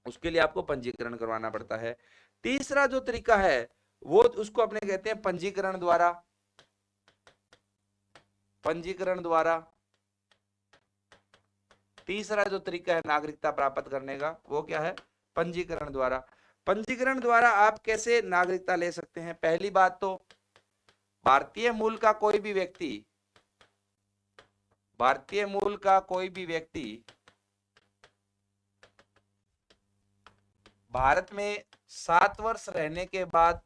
उसके लिए आपको पंजीकरण करवाना पड़ता है। तीसरा जो तरीका है वो उसको अपने कहते हैं पंजीकरण द्वारा। पंजीकरण द्वारा तीसरा जो तरीका है नागरिकता प्राप्त करने का वो क्या है? पंजीकरण द्वारा। पंजीकरण द्वारा आप कैसे नागरिकता ले सकते हैं? पहली बात तो भारतीय मूल का कोई भी व्यक्ति, भारतीय मूल का कोई भी व्यक्ति भारत में 7 वर्ष रहने के बाद,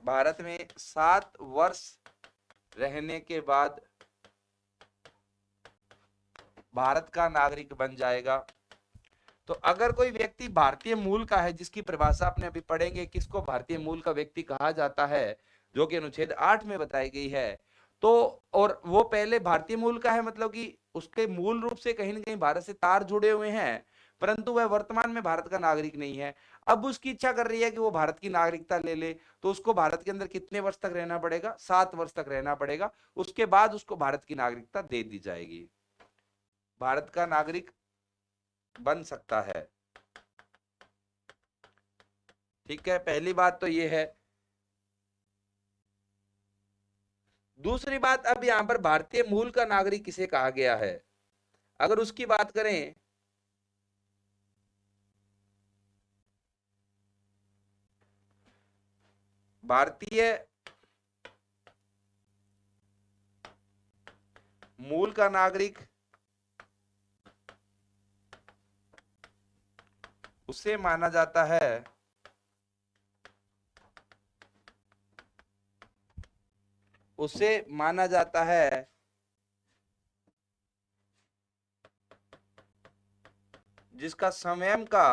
भारत में 7 वर्ष रहने के बाद भारत का नागरिक बन जाएगा। तो अगर कोई व्यक्ति भारतीय मूल का है, जिसकी परिभाषा आपने अभी पढ़ेंगे किसको भारतीय मूल का व्यक्ति कहा जाता है, जो कि अनुच्छेद 8 में बताई गई है, तो और वो पहले भारतीय मूल का है, मतलब कि उसके मूल रूप से कहीं ना कहीं भारत से तार जुड़े हुए हैं, परंतु वह वर्तमान में भारत का नागरिक नहीं है। अब उसकी इच्छा कर रही है कि वो भारत की नागरिकता ले ले, तो उसको भारत के अंदर कितने वर्ष तक रहना पड़ेगा? 7 वर्ष तक रहना पड़ेगा। उसके बाद उसको भारत की नागरिकता दे दी जाएगी, भारत का नागरिक बन सकता है। ठीक है, पहली बात तो ये है। दूसरी बात, अब यहां पर भारतीय मूल का नागरिक किसे कहा गया है, अगर उसकी बात करें, भारतीय मूल का नागरिक उसे माना जाता है जिसका स्वयं का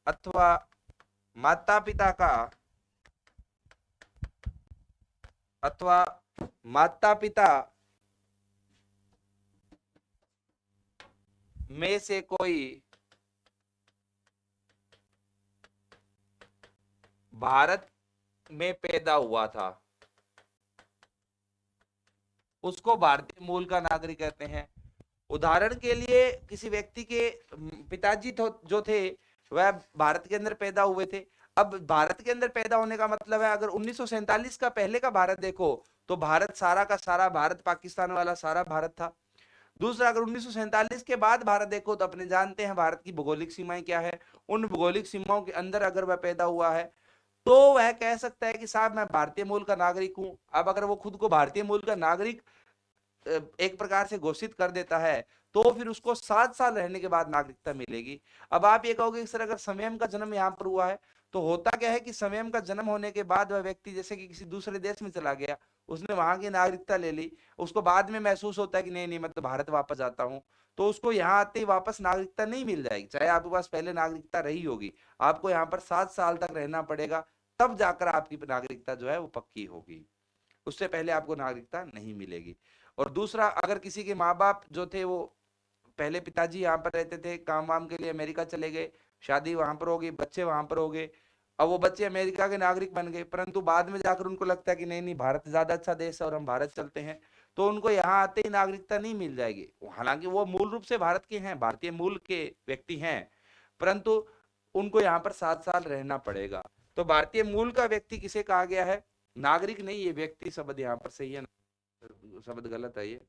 अथवा माता पिता में से कोई भारत में पैदा हुआ था, उसको भारतीय मूल का नागरिक कहते हैं। उदाहरण के लिए किसी व्यक्ति के पिताजी जो थे वह भारत के अंदर पैदा हुए थे। अब भारत के अंदर पैदा होने का मतलब है, अगर 1947 का पहले का भारत देखो तो भारत सारा का सारा, भारत पाकिस्तान वाला सारा भारत था। दूसरा, अगर 1947 के बाद भारत देखो तो अपने जानते हैं भारत की भौगोलिक सीमाएं क्या है, उन भौगोलिक सीमाओं के अंदर अगर वह पैदा हुआ है तो वह कह सकता है कि साहब मैं भारतीय मूल का नागरिक हूं। अब अगर वो खुद को भारतीय मूल का नागरिक एक प्रकार से घोषित कर देता है तो फिर उसको 7 साल रहने के बाद नागरिकता मिलेगी। अब आप ये कहोगे कि सर अगर संयम का जन्म यहाँ पर हुआ है, तो होता क्या है कि संयम का जन्म होने के बाद वह व्यक्ति जैसे कि किसी दूसरे देश में चला गया, उसने वहां की नागरिकता ले ली, उसको बाद में महसूस होता है कि नहीं नहीं मैं तो भारत वापस जाता हूँ, तो उसको यहाँ आते ही वापस नागरिकता नहीं मिल जाएगी, चाहे आपके पास पहले नागरिकता रही होगी। आपको यहाँ पर 7 साल तक रहना पड़ेगा, तब जाकर आपकी नागरिकता जो है वो पक्की होगी, उससे पहले आपको नागरिकता नहीं मिलेगी। और दूसरा, अगर किसी के माँ बाप जो थे वो पहले पिताजी यहाँ पर रहते थे, काम वाम के लिए अमेरिका चले गए, शादी वहां पर हो गई, बच्चे वहां पर हो गए, अब वो बच्चे अमेरिका के नागरिक बन गए, परंतु बाद में जाकर उनको लगता है कि नहीं नहीं भारत ज्यादा अच्छा देश है और हम भारत चलते हैं, तो उनको यहाँ आते ही नागरिकता नहीं मिल जाएगी। हालांकि वो मूल रूप से भारत के हैं, भारतीय मूल के व्यक्ति हैं, परंतु उनको यहाँ पर 7 साल रहना पड़ेगा। तो भारतीय मूल का व्यक्ति किसे कहा गया है? नागरिक नहीं, ये व्यक्ति शब्द यहाँ पर सही है, शब्द गलत है ये।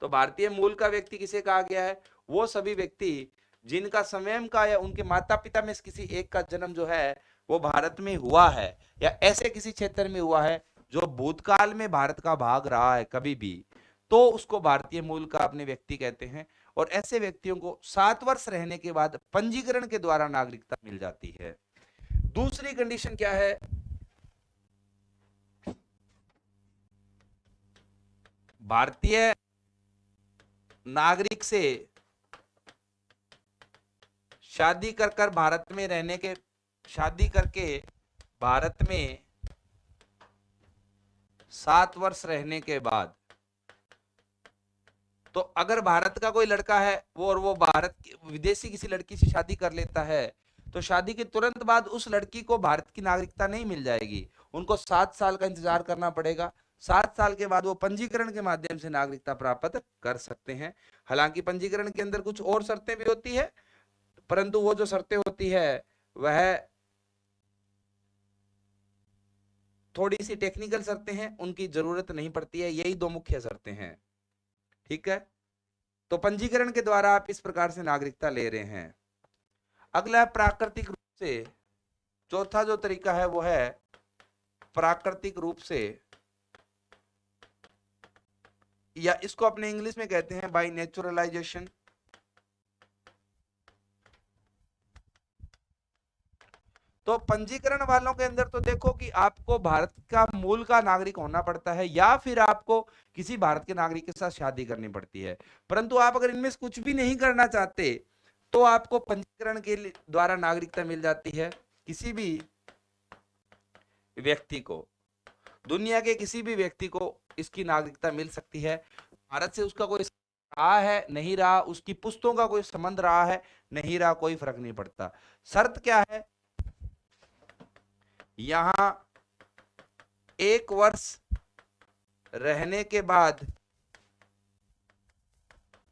तो भारतीय मूल का व्यक्ति किसे कहा गया है? वो सभी व्यक्ति जिनका स्वयं का या उनके माता पिता में से किसी एक का जन्म जो है वो भारत में हुआ है, या ऐसे किसी क्षेत्र में हुआ है जो भूतकाल में भारत का भाग रहा है कभी भी, तो उसको भारतीय मूल का अपने व्यक्ति कहते हैं। और ऐसे व्यक्तियों को 7 वर्ष रहने के बाद पंजीकरण के द्वारा नागरिकता मिल जाती है। दूसरी कंडीशन क्या है? भारतीय नागरिक से शादी कर भारत में रहने के, शादी करके भारत में 7 वर्ष रहने के बाद, तो अगर भारत का कोई लड़का है वो और वो भारत की विदेशी किसी लड़की से शादी कर लेता है, तो शादी के तुरंत बाद उस लड़की को भारत की नागरिकता नहीं मिल जाएगी, उनको 7 साल का इंतजार करना पड़ेगा। 7 साल के बाद वो पंजीकरण के माध्यम से नागरिकता प्राप्त कर सकते हैं। हालांकि पंजीकरण के अंदर कुछ और शर्तें भी होती है, परंतु वो जो शर्तें होती है वह थोड़ी सी टेक्निकल शर्तें हैं, उनकी जरूरत नहीं पड़ती है। यही 2 मुख्य शर्तें हैं, ठीक है। तो पंजीकरण के द्वारा आप इस प्रकार से नागरिकता ले रहे हैं। अगला है प्राकृतिक रूप से। चौथा जो तरीका है वो है प्राकृतिक रूप से, या इसको अपने इंग्लिश में कहते हैं बाय नेचुरलाइजेशन। तो पंजीकरण वालों के अंदर तो देखो कि आपको भारत का मूल का नागरिक होना पड़ता है, या फिर आपको किसी भारत के नागरिक के साथ शादी करनी पड़ती है। परंतु आप अगर इनमें से कुछ भी नहीं करना चाहते तो आपको पंजीकरण के द्वारा नागरिकता मिल जाती है। किसी भी व्यक्ति को, दुनिया के किसी भी व्यक्ति को इसकी नागरिकता मिल सकती है। भारत से उसका कोई रहा है नहीं रहा, उसकी पुश्तों का कोई संबंध रहा है नहीं रहा, कोई फर्क नहीं पड़ता। शर्त क्या है? यहां 1 वर्ष रहने के बाद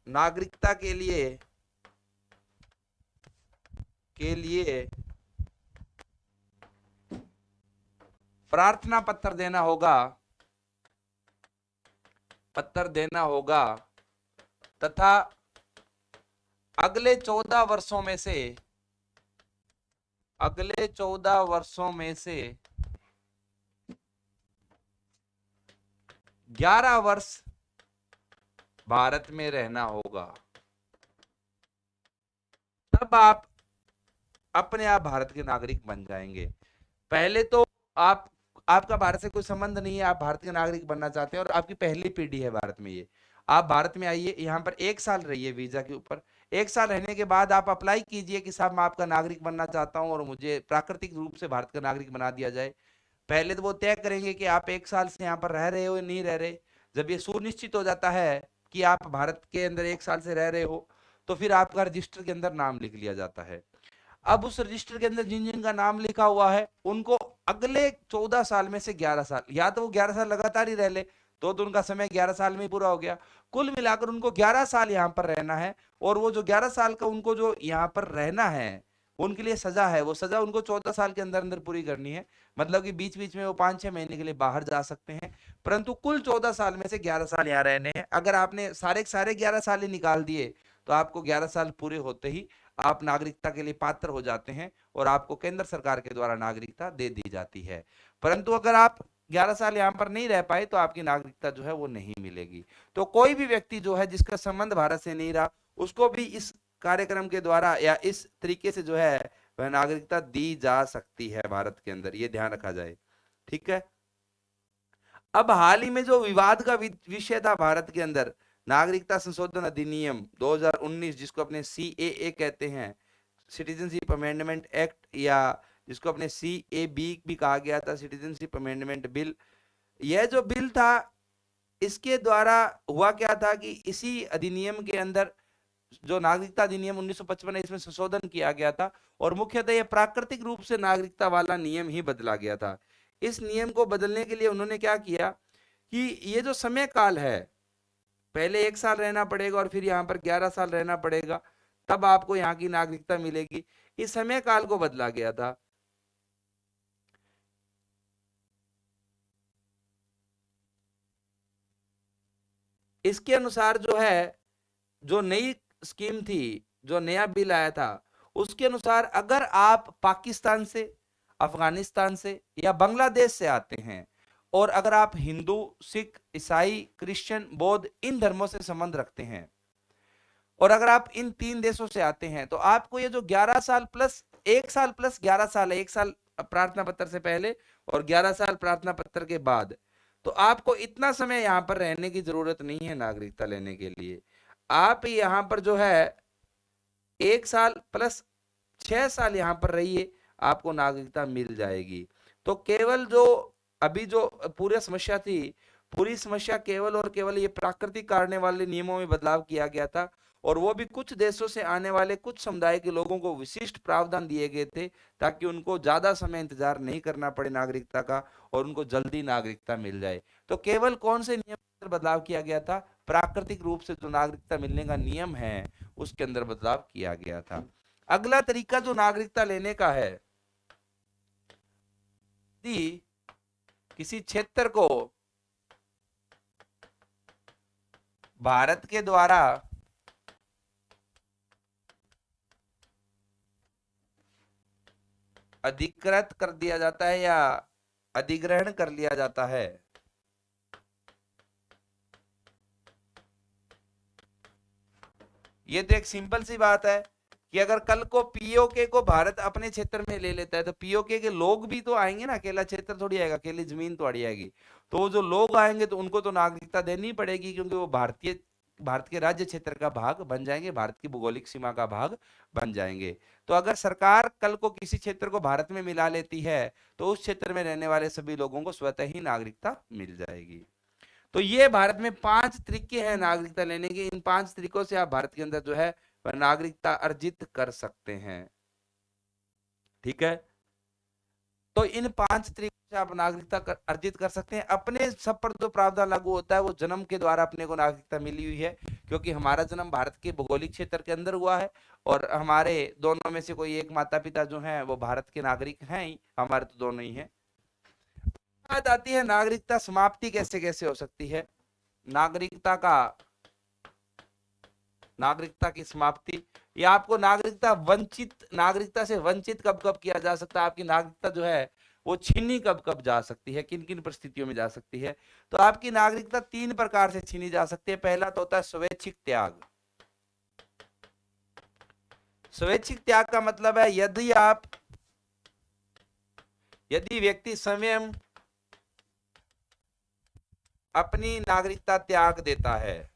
नागरिकता के लिए प्रार्थना पत्र देना होगा, तथा अगले 14 वर्षों में से 11 वर्ष भारत में रहना होगा। तब आप अपने आप भारत के नागरिक बन जाएंगे। पहले तो आपका भारत से कोई संबंध नहीं है, आप भारत के नागरिक बनना चाहते हैं और आपकी पहली पीढ़ी है भारत में, ये आप भारत में आइए, यहाँ पर 1 साल रहिए वीजा के ऊपर। 1 साल रहने के बाद आप अप्लाई कीजिए कि साहब मैं आपका नागरिक बनना चाहता हूँ और मुझे प्राकृतिक रूप से भारत का नागरिक बना दिया जाए। पहले तो वो तय करेंगे कि आप 1 साल से यहाँ पर रह रहे हो या नहीं रह रहे। जब ये सुनिश्चित हो जाता है कि आप भारत के अंदर 1 साल से रह रहे हो, तो फिर आपका रजिस्टर के अंदर नाम लिख लिया जाता है। अब उस रजिस्टर के अंदर जिन जिन का नाम लिखा हुआ है उनको अगले 14 साल में से 11 साल, या तो वो 11 साल लगातार ही रह ले तो उनका समय 11 साल में ही पूरा हो गया। कुल मिलाकर उनको 11 साल यहाँ पर रहना है, और वो जो 11 साल का उनको जो यहाँ पर रहना है उनके लिए सजा है, वो सजा उनको 14 साल के अंदर अंदर पूरी करनी है। मतलब कि बीच बीच में वो 5-6 महीने के लिए बाहर जा सकते हैं, परंतु कुल 14 साल में से 11 साल यहाँ रहने हैं। अगर आपने सारे 11 साल ही निकाल दिए तो आपको 11 साल पूरे होते ही आप नागरिकता के लिए पात्र हो जाते हैं और आपको केंद्र सरकार के द्वारा नागरिकता दे दी जाती है। परंतु अगर आप 11 साल यहाँ पर नहीं रह पाए तो आपकी नागरिकता जो है वो नहीं मिलेगी। तो कोई भी व्यक्ति जो है जिसका संबंध भारत से नहीं रहा उसको भी इस कार्यक्रम के द्वारा या इस तरीके से जो है वह नागरिकता दी जा सकती है भारत के अंदर, ये ध्यान रखा जाए, ठीक है। अब हाल ही में जो विवाद का विषय था भारत के अंदर, नागरिकता संशोधन अधिनियम 2019, जिसको अपने CAA कहते हैं, सिटीजनशिप अमेंडमेंट एक्ट, या जिसको अपने CAB भी कहा गया था, सिटीजनशिप अमेंडमेंट बिल। यह जो बिल था इसके द्वारा हुआ क्या था कि इसी अधिनियम के अंदर जो नागरिकता अधिनियम 1955 इसमें संशोधन किया गया था, और मुख्यतः यह प्राकृतिक रूप से नागरिकता वाला नियम ही बदला गया था। इस नियम को बदलने के लिए उन्होंने क्या किया कि ये जो समय काल है, पहले 1 साल रहना पड़ेगा और फिर यहाँ पर 11 साल रहना पड़ेगा, तब आपको यहाँ की नागरिकता मिलेगी। इस समय काल को बदला गया था। इसके अनुसार जो है, जो नई स्कीम थी, जो नया बिल आया था, उसके अनुसार अगर आप पाकिस्तान से, अफगानिस्तान से या बांग्लादेश से आते हैं और अगर आप हिंदू, सिख, ईसाई, क्रिश्चियन, बौद्ध इन धर्मों से संबंध रखते हैं और अगर आप इन 3 देशों से आते हैं तो आपको ये जो 11 साल प्लस 1 साल प्लस 11 साल है, 1 साल प्रार्थना पत्र से पहले और 11 साल प्रार्थना पत्र के बाद, तो आपको इतना समय यहां पर रहने की जरूरत नहीं है नागरिकता लेने के लिए। आप यहां पर जो है 1 साल प्लस 6 साल यहां पर रहिए, आपको नागरिकता मिल जाएगी। तो केवल जो अभी जो पूरी समस्या थी, पूरी समस्या केवल और केवल ये प्राकृतिक कारण वाले नियमों में बदलाव किया गया था, और वो भी कुछ देशों से आने वाले कुछ समुदाय के लोगों को विशिष्ट प्रावधान दिए गए थे ताकि उनको ज्यादा समय इंतजार नहीं करना पड़े नागरिकता का और उनको जल्दी नागरिकता मिल जाए। तो केवल कौन से नियम में बदलाव किया गया था? प्राकृतिक रूप से जो नागरिकता मिलने का नियम है उसके अंदर बदलाव किया गया था। अगला तरीका जो नागरिकता लेने का है, यदि किसी क्षेत्र को भारत के द्वारा अधिकृत कर दिया जाता है या अधिग्रहण कर लिया जाता है, ये तो एक सिंपल सी बात है कि अगर कल को पीओके को भारत अपने क्षेत्र में ले लेता है तो पीओके के लोग भी तो आएंगे ना, अकेला क्षेत्र थोड़ी आएगा, अकेली जमीन थोड़ी आएगी। तो वो जो लोग आएंगे तो उनको तो नागरिकता देनी पड़ेगी क्योंकि वो भारत के राज्य क्षेत्र का भाग बन जाएंगे, भारत की भौगोलिक सीमा का भाग बन जाएंगे। तो अगर सरकार कल को किसी क्षेत्र को भारत में मिला लेती है तो उस क्षेत्र में रहने वाले सभी लोगों को स्वतः ही नागरिकता मिल जाएगी। तो ये भारत में 5 तरीके हैं नागरिकता लेने के। इन 5 तरीकों से आप भारत के अंदर जो है वह नागरिकता अर्जित कर सकते हैं। ठीक है, तो इन 5 तरीकों से आप नागरिकता अर्जित कर सकते हैं। अपने सब पर जो प्रावधान लागू होता है वो जन्म के द्वारा अपने को नागरिकता मिली हुई है, क्योंकि हमारा जन्म भारत के भौगोलिक क्षेत्र के अंदर हुआ है और हमारे दोनों में से कोई एक माता पिता जो हैं वो भारत के नागरिक हैं ही, हमारे तो दोनों ही हैं। बात आती है नागरिकता समाप्ति कैसे कैसे हो सकती है। नागरिकता की समाप्ति, या आपको नागरिकता से वंचित कब कब किया जा सकता है, आपकी नागरिकता जो है वो छीनी कब कब जा सकती है, किन किन परिस्थितियों में जा सकती है। तो आपकी नागरिकता 3 प्रकार से छीनी जा सकती है। पहला तो होता है स्वैच्छिक त्याग। स्वैच्छिक त्याग का मतलब है यदि व्यक्ति स्वयं अपनी नागरिकता त्याग देता है,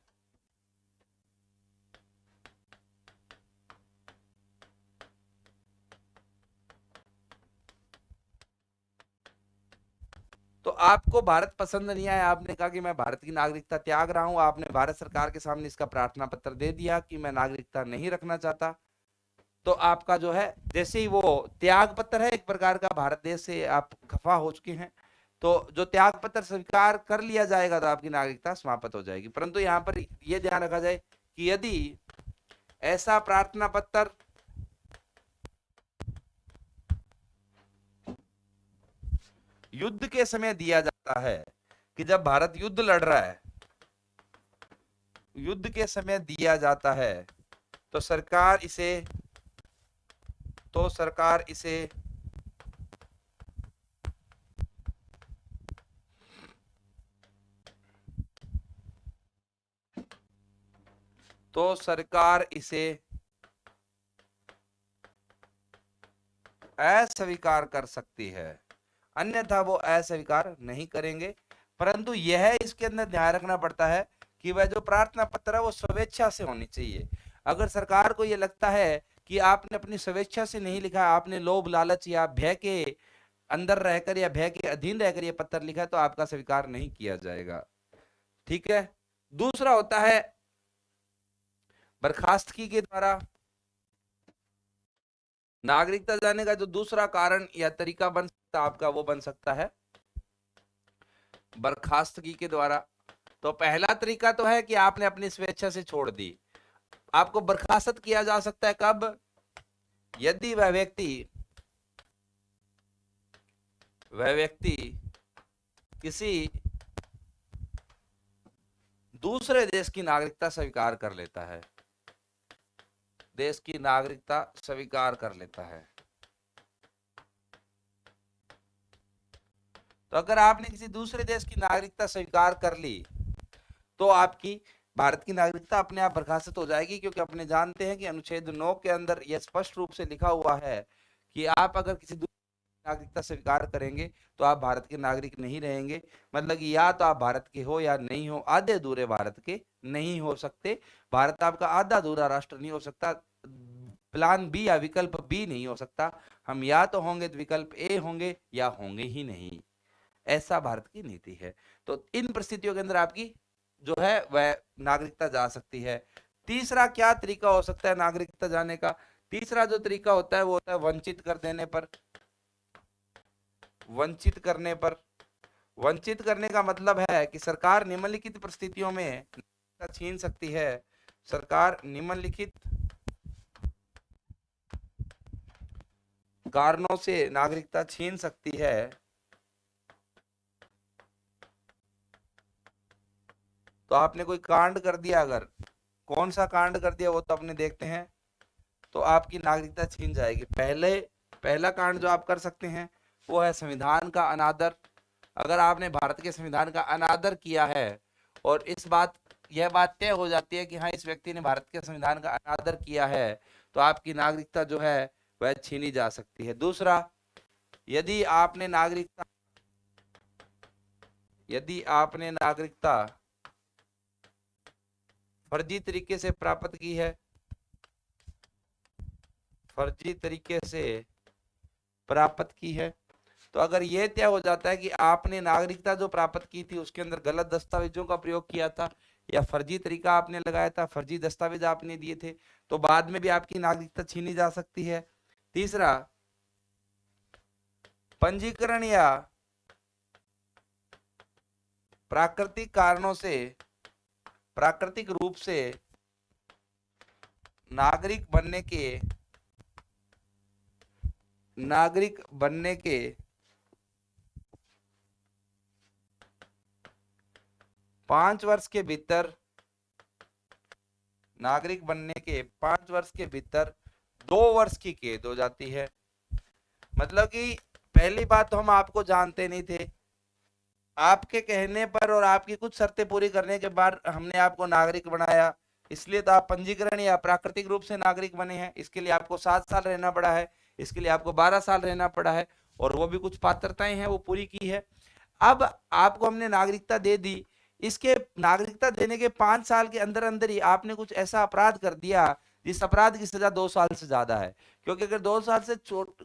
तो आपको भारत पसंद नहीं आया, आपने कहा कि मैं भारत की नागरिकता त्याग रहा हूं, आपने भारत सरकार के सामने इसका प्रार्थना पत्र दे दिया कि मैं नागरिकता नहीं रखना चाहता, तो आपका जो है जैसे ही वो त्याग पत्र है एक प्रकार का, भारत देश से आप खफा हो चुके हैं, तो जो त्याग पत्र स्वीकार कर लिया जाएगा तो आपकी नागरिकता समाप्त हो जाएगी। परंतु यहाँ पर यह ध्यान रखा जाए कि यदि ऐसा प्रार्थना पत्र युद्ध के समय दिया जाता है, कि जब भारत युद्ध लड़ रहा है, युद्ध के समय दिया जाता है, तो सरकार इसे अस्वीकार कर सकती है, अन्यथा वो अस्वीकार नहीं करेंगे। परंतु यह इसके अंदर ध्यान रखना पड़ता है कि वह जो प्रार्थना पत्र है वो स्वेच्छा से होनी चाहिए। अगर सरकार को यह लगता है कि आपने अपनी स्वेच्छा से नहीं लिखा, आपने लोभ लालच या भय के अंदर रहकर या भय के अधीन रहकर यह पत्र लिखा है, तो आपका स्वीकार नहीं किया जाएगा। ठीक है, दूसरा होता है बर्खास्तगी के द्वारा नागरिकता जाने का जो दूसरा कारण या तरीका बन सकता आपका, वो बन सकता है बर्खास्तगी के द्वारा। तो पहला तरीका तो है कि आपने अपनी स्वेच्छा से छोड़ दी, आपको बर्खास्त किया जा सकता है कब? यदि वह व्यक्ति किसी दूसरे देश की नागरिकता स्वीकार कर लेता है, देश की नागरिकता स्वीकार कर लेता है। तो अगर आपने किसी दूसरे देश की नागरिकता स्वीकार कर ली तो आपकी भारत की नागरिकता अपने आप बर्खास्त हो जाएगी, क्योंकि अपने जानते हैं कि अनुच्छेद 9 के अंदर यह स्पष्ट रूप से लिखा हुआ है कि आप अगर किसी दूसरी नागरिकता स्वीकार करेंगे तो आप भारत के नागरिक नहीं रहेंगे। मतलब कि या तो आप भारत के हो या नहीं हो, आधे अधूरे भारत के नहीं हो सकते। भारत आपका आधा अधूरा राष्ट्र नहीं हो सकता, प्लान बी या विकल्प बी नहीं हो सकता। हम या तो होंगे तो विकल्प ए होंगे या होंगे ही नहीं, ऐसा भारत की नीति है। तो इन परिस्थितियों के अंदर आपकी जो है वह नागरिकता जा सकती है। तीसरा क्या तरीका हो सकता है नागरिकता जाने का? तीसरा जो तरीका होता है वो होता है वंचित कर देने पर। वंचित करने पर, वंचित करने का मतलब है कि सरकार निम्नलिखित परिस्थितियों में नागरिकता छीन सकती है। सरकार निम्नलिखित कारणों से नागरिकता छीन सकती है। तो आपने कोई कांड कर दिया, अगर कौन सा कांड कर दिया वो तो अपने देखते हैं, तो आपकी नागरिकता छीन जाएगी। पहला कांड जो आप कर सकते हैं वो है संविधान का अनादर। अगर आपने भारत के संविधान का अनादर किया है और यह बात तय हो जाती है कि हाँ इस व्यक्ति ने भारत के संविधान का अनादर किया है, तो आपकी नागरिकता जो है वह छीनी जा सकती है। दूसरा, यदि आपने नागरिकता फर्जी तरीके से प्राप्त की है, फर्जी तरीके से प्राप्त की है, तो अगर यह तय हो जाता है कि आपने नागरिकता जो प्राप्त की थी उसके अंदर गलत दस्तावेजों का प्रयोग किया था या फर्जी तरीका आपने लगाया था, फर्जी दस्तावेज आपने दिए थे, तो बाद में भी आपकी नागरिकता छीनी जा सकती है। तीसरा, पंजीकरण या प्राकृतिक कारणों से, प्राकृतिक रूप से नागरिक बनने के 5 वर्ष के भीतर, नागरिक बनने के 5 वर्ष के भीतर 2 वर्ष की कैद हो जाती है। मतलब कि पहली बात तो हम आपको जानते नहीं थे, आपके कहने पर और आपकी कुछ शर्तें पूरी करने के बाद हमने आपको नागरिक बनाया, इसलिए तो आप पंजीकरण या प्राकृतिक रूप से नागरिक बने हैं। इसके लिए आपको 7 साल रहना पड़ा है, इसके लिए आपको 12 साल रहना पड़ा है, और वो भी कुछ पात्रताएं हैं वो पूरी की है। अब आपको हमने नागरिकता दे दी, इसके नागरिकता देने के 5 साल के अंदर अंदर ही आपने कुछ ऐसा अपराध कर दिया जिस अपराध की सजा 2 साल से ज्यादा है, क्योंकि अगर 2 साल से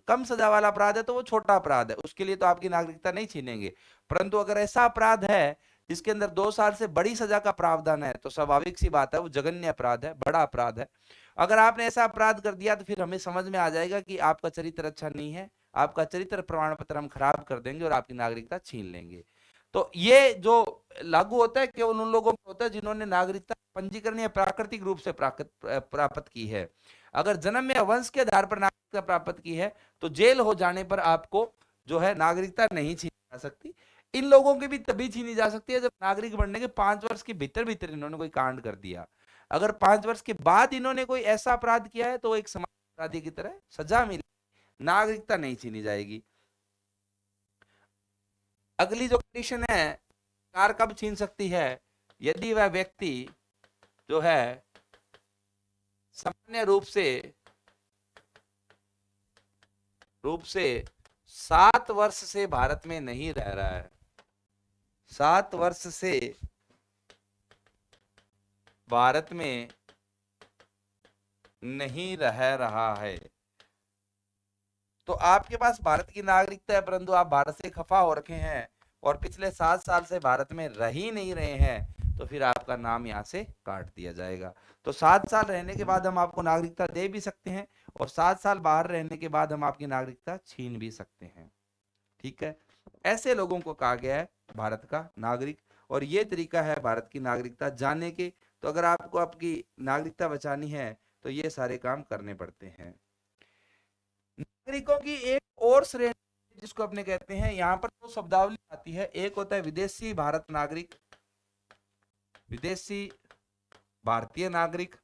कम सजा वाला अपराध है तो वो छोटा अपराध है, उसके लिए तो आपकी नागरिकता नहीं छीनेंगे। परंतु अगर ऐसा अपराध है जिसके अंदर 2 साल से बड़ी सजा का प्रावधान है, तो स्वाभाविक सी बात है वो जघन्य अपराध है, बड़ा अपराध है। अगर आपने ऐसा अपराध कर दिया तो फिर हमें समझ में आ जाएगा कि आपका चरित्र अच्छा नहीं है, आपका चरित्र प्रमाण पत्र हम खराब कर देंगे और आपकी नागरिकता छीन लेंगे। तो ये जो लागू होता है केवल उन लोगों पर होता है जिन्होंने नागरिकता पंजीकरण या प्राकृतिक रूप से प्राप्त की है। अगर जन्म या वंश के आधार पर नागरिकता प्राप्त की है तो जेल हो जाने पर आपको जो है नागरिकता नहीं छीनी जा सकती। इन लोगों की भी तभी छीनी जा सकती है जब नागरिक बनने के 5 वर्ष के भीतर भीतर इन्होंने कोई कांड कर दिया। अगर 5 वर्ष के बाद इन्होंने कोई ऐसा अपराध किया है तो एक समाज अपराधी की तरह सजा मिली, नागरिकता नहीं छीनी जाएगी। अगली जो कंडीशन है, कार कब छीन सकती है? यदि वह व्यक्ति जो है सामान्य रूप से 7 वर्ष से भारत में नहीं रह रहा है, 7 वर्ष से भारत में नहीं रह रहा है, तो आपके पास भारत की नागरिकता है परंतु आप भारत से खफा हो रखे हैं और पिछले 7 साल से भारत में रह ही नहीं रहे हैं, तो फिर आपका नाम यहाँ से काट दिया जाएगा। तो 7 साल रहने के बाद हम आपको नागरिकता दे भी सकते हैं और 7 साल बाहर रहने के बाद हम आपकी नागरिकता छीन भी सकते हैं। ठीक है, ऐसे लोगों को कहा गया है भारत का नागरिक, और ये तरीका है भारत की नागरिकता जानने के। तो अगर आपको आपकी नागरिकता बचानी है तो ये सारे काम करने पड़ते हैं। नागरिकों की एक और श्रेणी जिसको अपने कहते हैं, यहाँ पर 2 शब्दावली आती है, एक होता है विदेशी भारत नागरिक, विदेशी भारतीय नागरिक,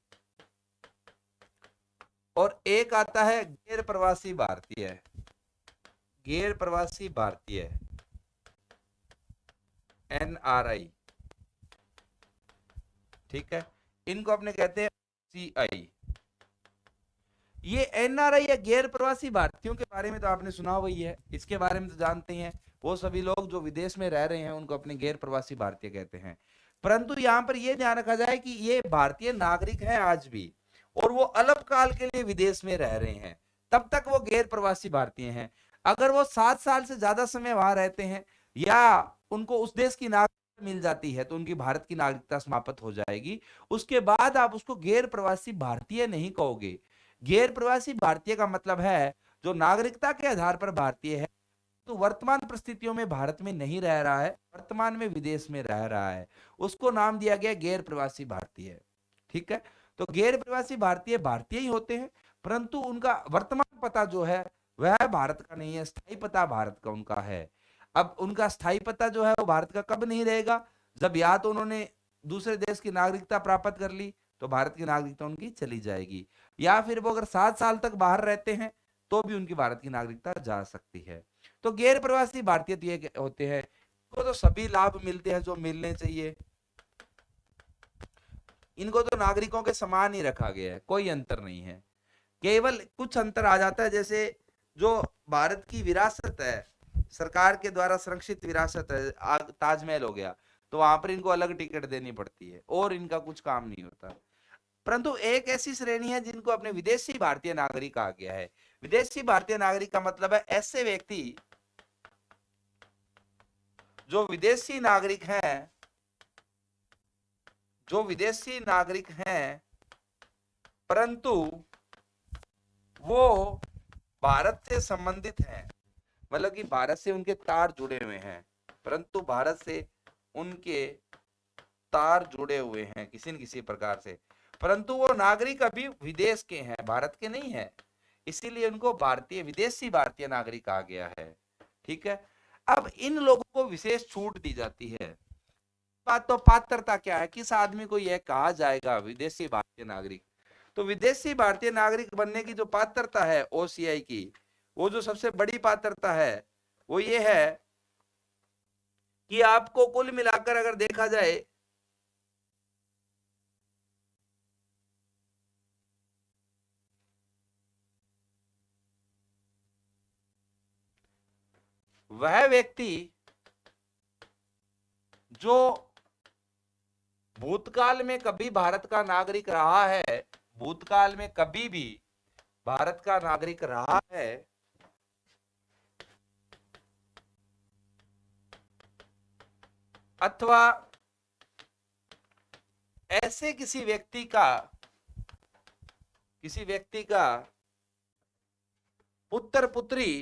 और एक आता है गैर प्रवासी भारतीय, गैर प्रवासी भारतीय, NRI, ठीक है, इनको अपने कहते हैं CI। ये NRI या गैर प्रवासी भारतीयों के बारे में तो आपने सुना हुआ ही है, इसके बारे में तो जानते हैं, वो सभी लोग जो विदेश में रह रहे हैं उनको अपने गैर प्रवासी भारतीय कहते हैं। परंतु यहाँ पर यह ध्यान रखा जाए कि ये भारतीय नागरिक हैं आज भी, और वो अल्पकाल के लिए विदेश में रह रहे हैं, तब तक वो गैर प्रवासी भारतीय हैं। अगर वो 7 साल से ज्यादा समय वहां रहते हैं या उनको उस देश की नागरिकता मिल जाती है तो उनकी भारत की नागरिकता समाप्त हो जाएगी, उसके बाद आप उसको गैर प्रवासी भारतीय नहीं कहोगे। गैर प्रवासी भारतीय का मतलब है जो नागरिकता के आधार पर भारतीय है तो वर्तमान परिस्थितियों में भारत में नहीं रह रहा है, वर्तमान में विदेश में रह रहा है, उसको नाम दिया गया गैर प्रवासी भारतीय। ठीक है, तो गैर प्रवासी भारतीय भारतीय ही होते हैं, परंतु उनका वर्तमान पता जो है वह भारत का नहीं है, स्थायी पता भारत का उनका है। अब उनका स्थायी पता जो है वो भारत का कब नहीं रहेगा, जब या तो उन्होंने दूसरे देश की नागरिकता प्राप्त कर ली तो भारत की नागरिकता उनकी चली जाएगी, या फिर वो अगर 7 साल तक बाहर रहते हैं तो भी उनकी भारत की नागरिकता जा सकती है। तो गैर प्रवासी भारतीय तो ये होते हैं, इनको तो सभी लाभ मिलते हैं जो मिलने चाहिए, इनको तो नागरिकों के समान ही रखा गया है, कोई अंतर नहीं है। केवल कुछ अंतर आ जाता है, जैसे जो भारत की विरासत है, सरकार के द्वारा संरक्षित विरासत है, ताजमहल हो गया, तो वहां पर इनको अलग टिकट देनी पड़ती है और इनका कुछ काम नहीं होता। परंतु एक ऐसी श्रेणी है जिनको अपने विदेशी भारतीय नागरिक कहा गया है। विदेशी भारतीय नागरिक का मतलब है ऐसे व्यक्ति जो विदेशी नागरिक हैं, जो विदेशी नागरिक हैं परंतु वो भारत से संबंधित हैं, मतलब कि भारत से उनके तार जुड़े हुए हैं, परंतु भारत से उनके तार जुड़े हुए हैं किसी न किसी प्रकार से, परंतु वो नागरिक अभी विदेश के हैं, भारत के नहीं है, इसीलिए उनको भारतीय विदेशी भारतीय नागरिक कहा गया है। ठीक है, अब इन लोगों को विशेष छूट दी जाती है। बात तो पात्रता क्या है, किस आदमी को यह कहा जाएगा विदेशी भारतीय नागरिक, तो विदेशी भारतीय नागरिक बनने की जो पात्रता है OCI की, वो जो सबसे बड़ी पात्रता है वो ये है कि आपको कुल मिलाकर अगर देखा जाए वह व्यक्ति जो भूतकाल में कभी भारत का नागरिक रहा है, भूतकाल में कभी भी भारत का नागरिक रहा है, अथवा ऐसे किसी व्यक्ति का पुत्र पुत्री,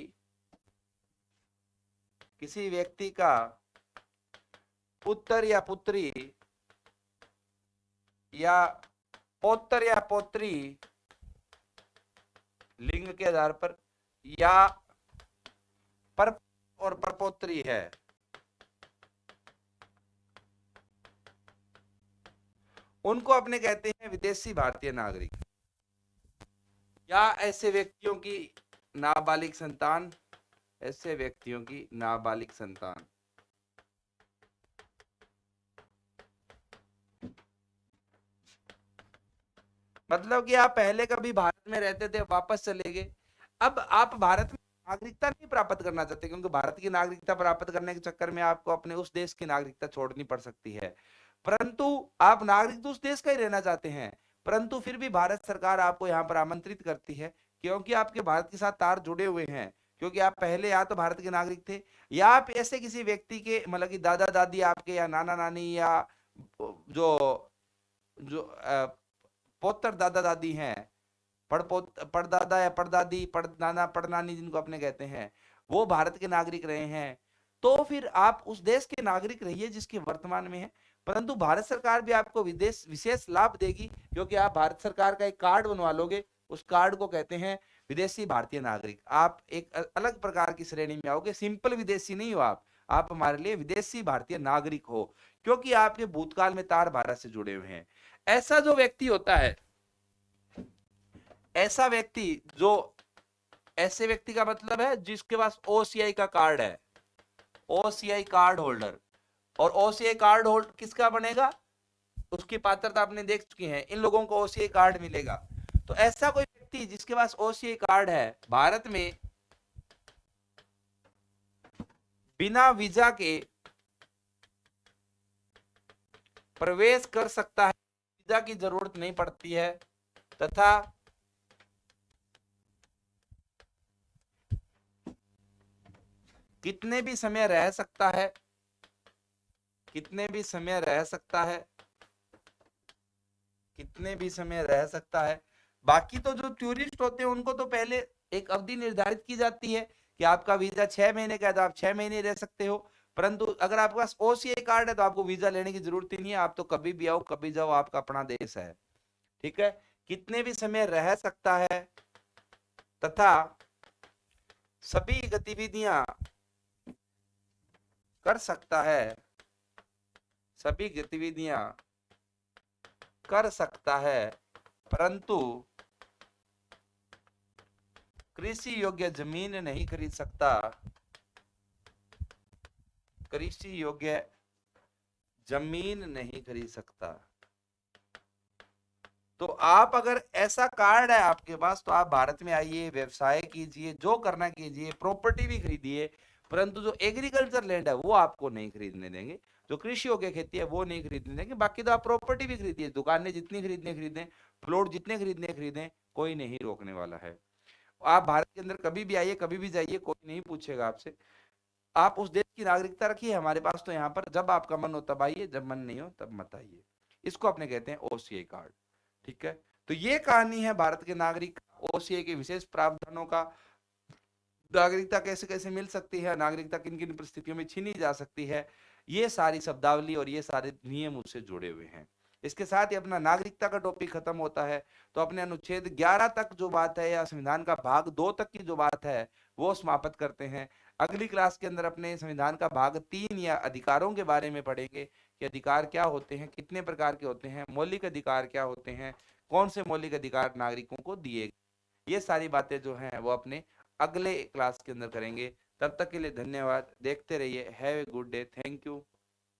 किसी व्यक्ति का पुत्र या पुत्री या पौत्र या पौत्री लिंग के आधार पर, या पर और परपौत्री है, उनको अपने कहते हैं विदेशी भारतीय नागरिक। या ऐसे व्यक्तियों की नाबालिग संतान, ऐसे व्यक्तियों की नाबालिग संतान, मतलब कि आप पहले कभी भारत में रहते थे, वापस चले गए, अब आप भारत में नागरिकता नहीं प्राप्त करना चाहते, क्योंकि भारत की नागरिकता प्राप्त करने के चक्कर में आपको अपने उस देश की नागरिकता छोड़नी पड़ सकती है, परंतु आप नागरिक तो उस देश का ही रहना चाहते हैं, परंतु फिर भी भारत सरकार आपको यहाँ पर आमंत्रित करती है, क्योंकि आपके भारत के साथ तार जुड़े हुए हैं, क्योंकि आप पहले या तो भारत के नागरिक थे, या आप ऐसे किसी व्यक्ति के, मतलब कि दादा दादी आपके या नाना नानी या जो जो पौत्र दादा दादी हैं, पड़दादा या पड़दादी, पड़नाना पड़नानी जिनको अपने कहते हैं, वो भारत के नागरिक रहे हैं, तो फिर आप उस देश के नागरिक रहिए जिसके वर्तमान में है, परंतु भारत सरकार भी आपको विदेश विशेष लाभ देगी, क्योंकि आप भारत सरकार का एक कार्ड बनवा लोगे, उस कार्ड को कहते हैं विदेशी भारतीय नागरिक। आप एक अलग प्रकार की श्रेणी में आओगे, सिंपल विदेशी नहीं हो आप, आप हमारे लिए विदेशी भारतीय नागरिक हो, क्योंकि आपके भूतकाल में तार भारत से जुड़े हुए हैं। ऐसा जो व्यक्ति होता है, ऐसा व्यक्ति जो ऐसे व्यक्ति का मतलब है जिसके पास ओसीआई का कार्ड है, ओसीआई कार्ड होल्डर। और ओसीआई कार्ड होल्डर किसका बनेगा, उसकी पात्रता आपने देख चुकी है, इन लोगों को ओसीआई कार्ड मिलेगा। तो ऐसा कोई व्यक्ति जिसके पास ओसीआई कार्ड है, भारत में बिना वीजा के प्रवेश कर सकता है, वीजा की जरूरत नहीं पड़ती है, तथा कितने भी समय रह सकता है, कितने भी समय रह सकता है, कितने भी समय रह सकता है। बाकी तो जो टूरिस्ट होते हैं उनको तो पहले एक अवधि निर्धारित की जाती है कि आपका वीजा 6 महीने का है तो आप 6 महीने रह सकते हो, परंतु अगर आपके पास ओसीआई कार्ड है तो आपको वीजा लेने की जरूरत ही नहीं है, आप तो कभी भी आओ कभी जाओ, आपका अपना देश है। ठीक है, कितने भी समय रह सकता है तथा सभी गतिविधियां कर सकता है, सभी गतिविधियां कर सकता है, परंतु कृषि योग्य जमीन नहीं खरीद सकता, कृषि योग्य जमीन नहीं खरीद सकता। तो आप अगर ऐसा कार्ड है आपके पास तो आप भारत में आइए, व्यवसाय कीजिए, जो करना कीजिए, प्रॉपर्टी भी खरीदिए, परंतु जो एग्रीकल्चर लैंड है वो आपको नहीं खरीदने देंगे, जो कृषि योग्य खेती है वो नहीं खरीदने देंगे। बाकी तो आप प्रॉपर्टी भी खरीदिए, दुकानें जितनी खरीदने खरीदें, प्लॉट जितने खरीदने खरीदें, कोई नहीं रोकने वाला है। आप भारत के अंदर कभी भी आइए, कभी भी जाइए, कोई नहीं पूछेगा आपसे। आप उस देश की नागरिकता रखिए, हमारे पास तो यहाँ पर जब आपका मन हो तब आइए, जब मन नहीं हो तब मत आइए। इसको अपने कहते हैं ओसीआई कार्ड। ठीक है, तो ये कहानी है भारत के नागरिक ओसीआई के विशेष प्रावधानों का, नागरिकता कैसे कैसे मिल सकती है, नागरिकता किन किन परिस्थितियों में छीनी जा सकती है, ये सारी शब्दावली और ये सारे नियम उससे जुड़े हुए हैं। इसके साथ ही अपना नागरिकता का टॉपिक खत्म होता है। तो अपने अनुच्छेद 11 तक जो बात है या संविधान का भाग 2 तक की जो बात है वो समाप्त करते हैं। अगली क्लास के अंदर अपने संविधान का भाग 3 या अधिकारों के बारे में पढ़ेंगे कि अधिकार क्या होते हैं, कितने प्रकार के होते हैं, मौलिक अधिकार क्या होते हैं, कौन से मौलिक अधिकार नागरिकों को दिए। ये सारी बातें जो हैं वो अपने अगले क्लास के अंदर करेंगे। तब तक के लिए धन्यवाद, देखते रहिए। Have a good day, thank you.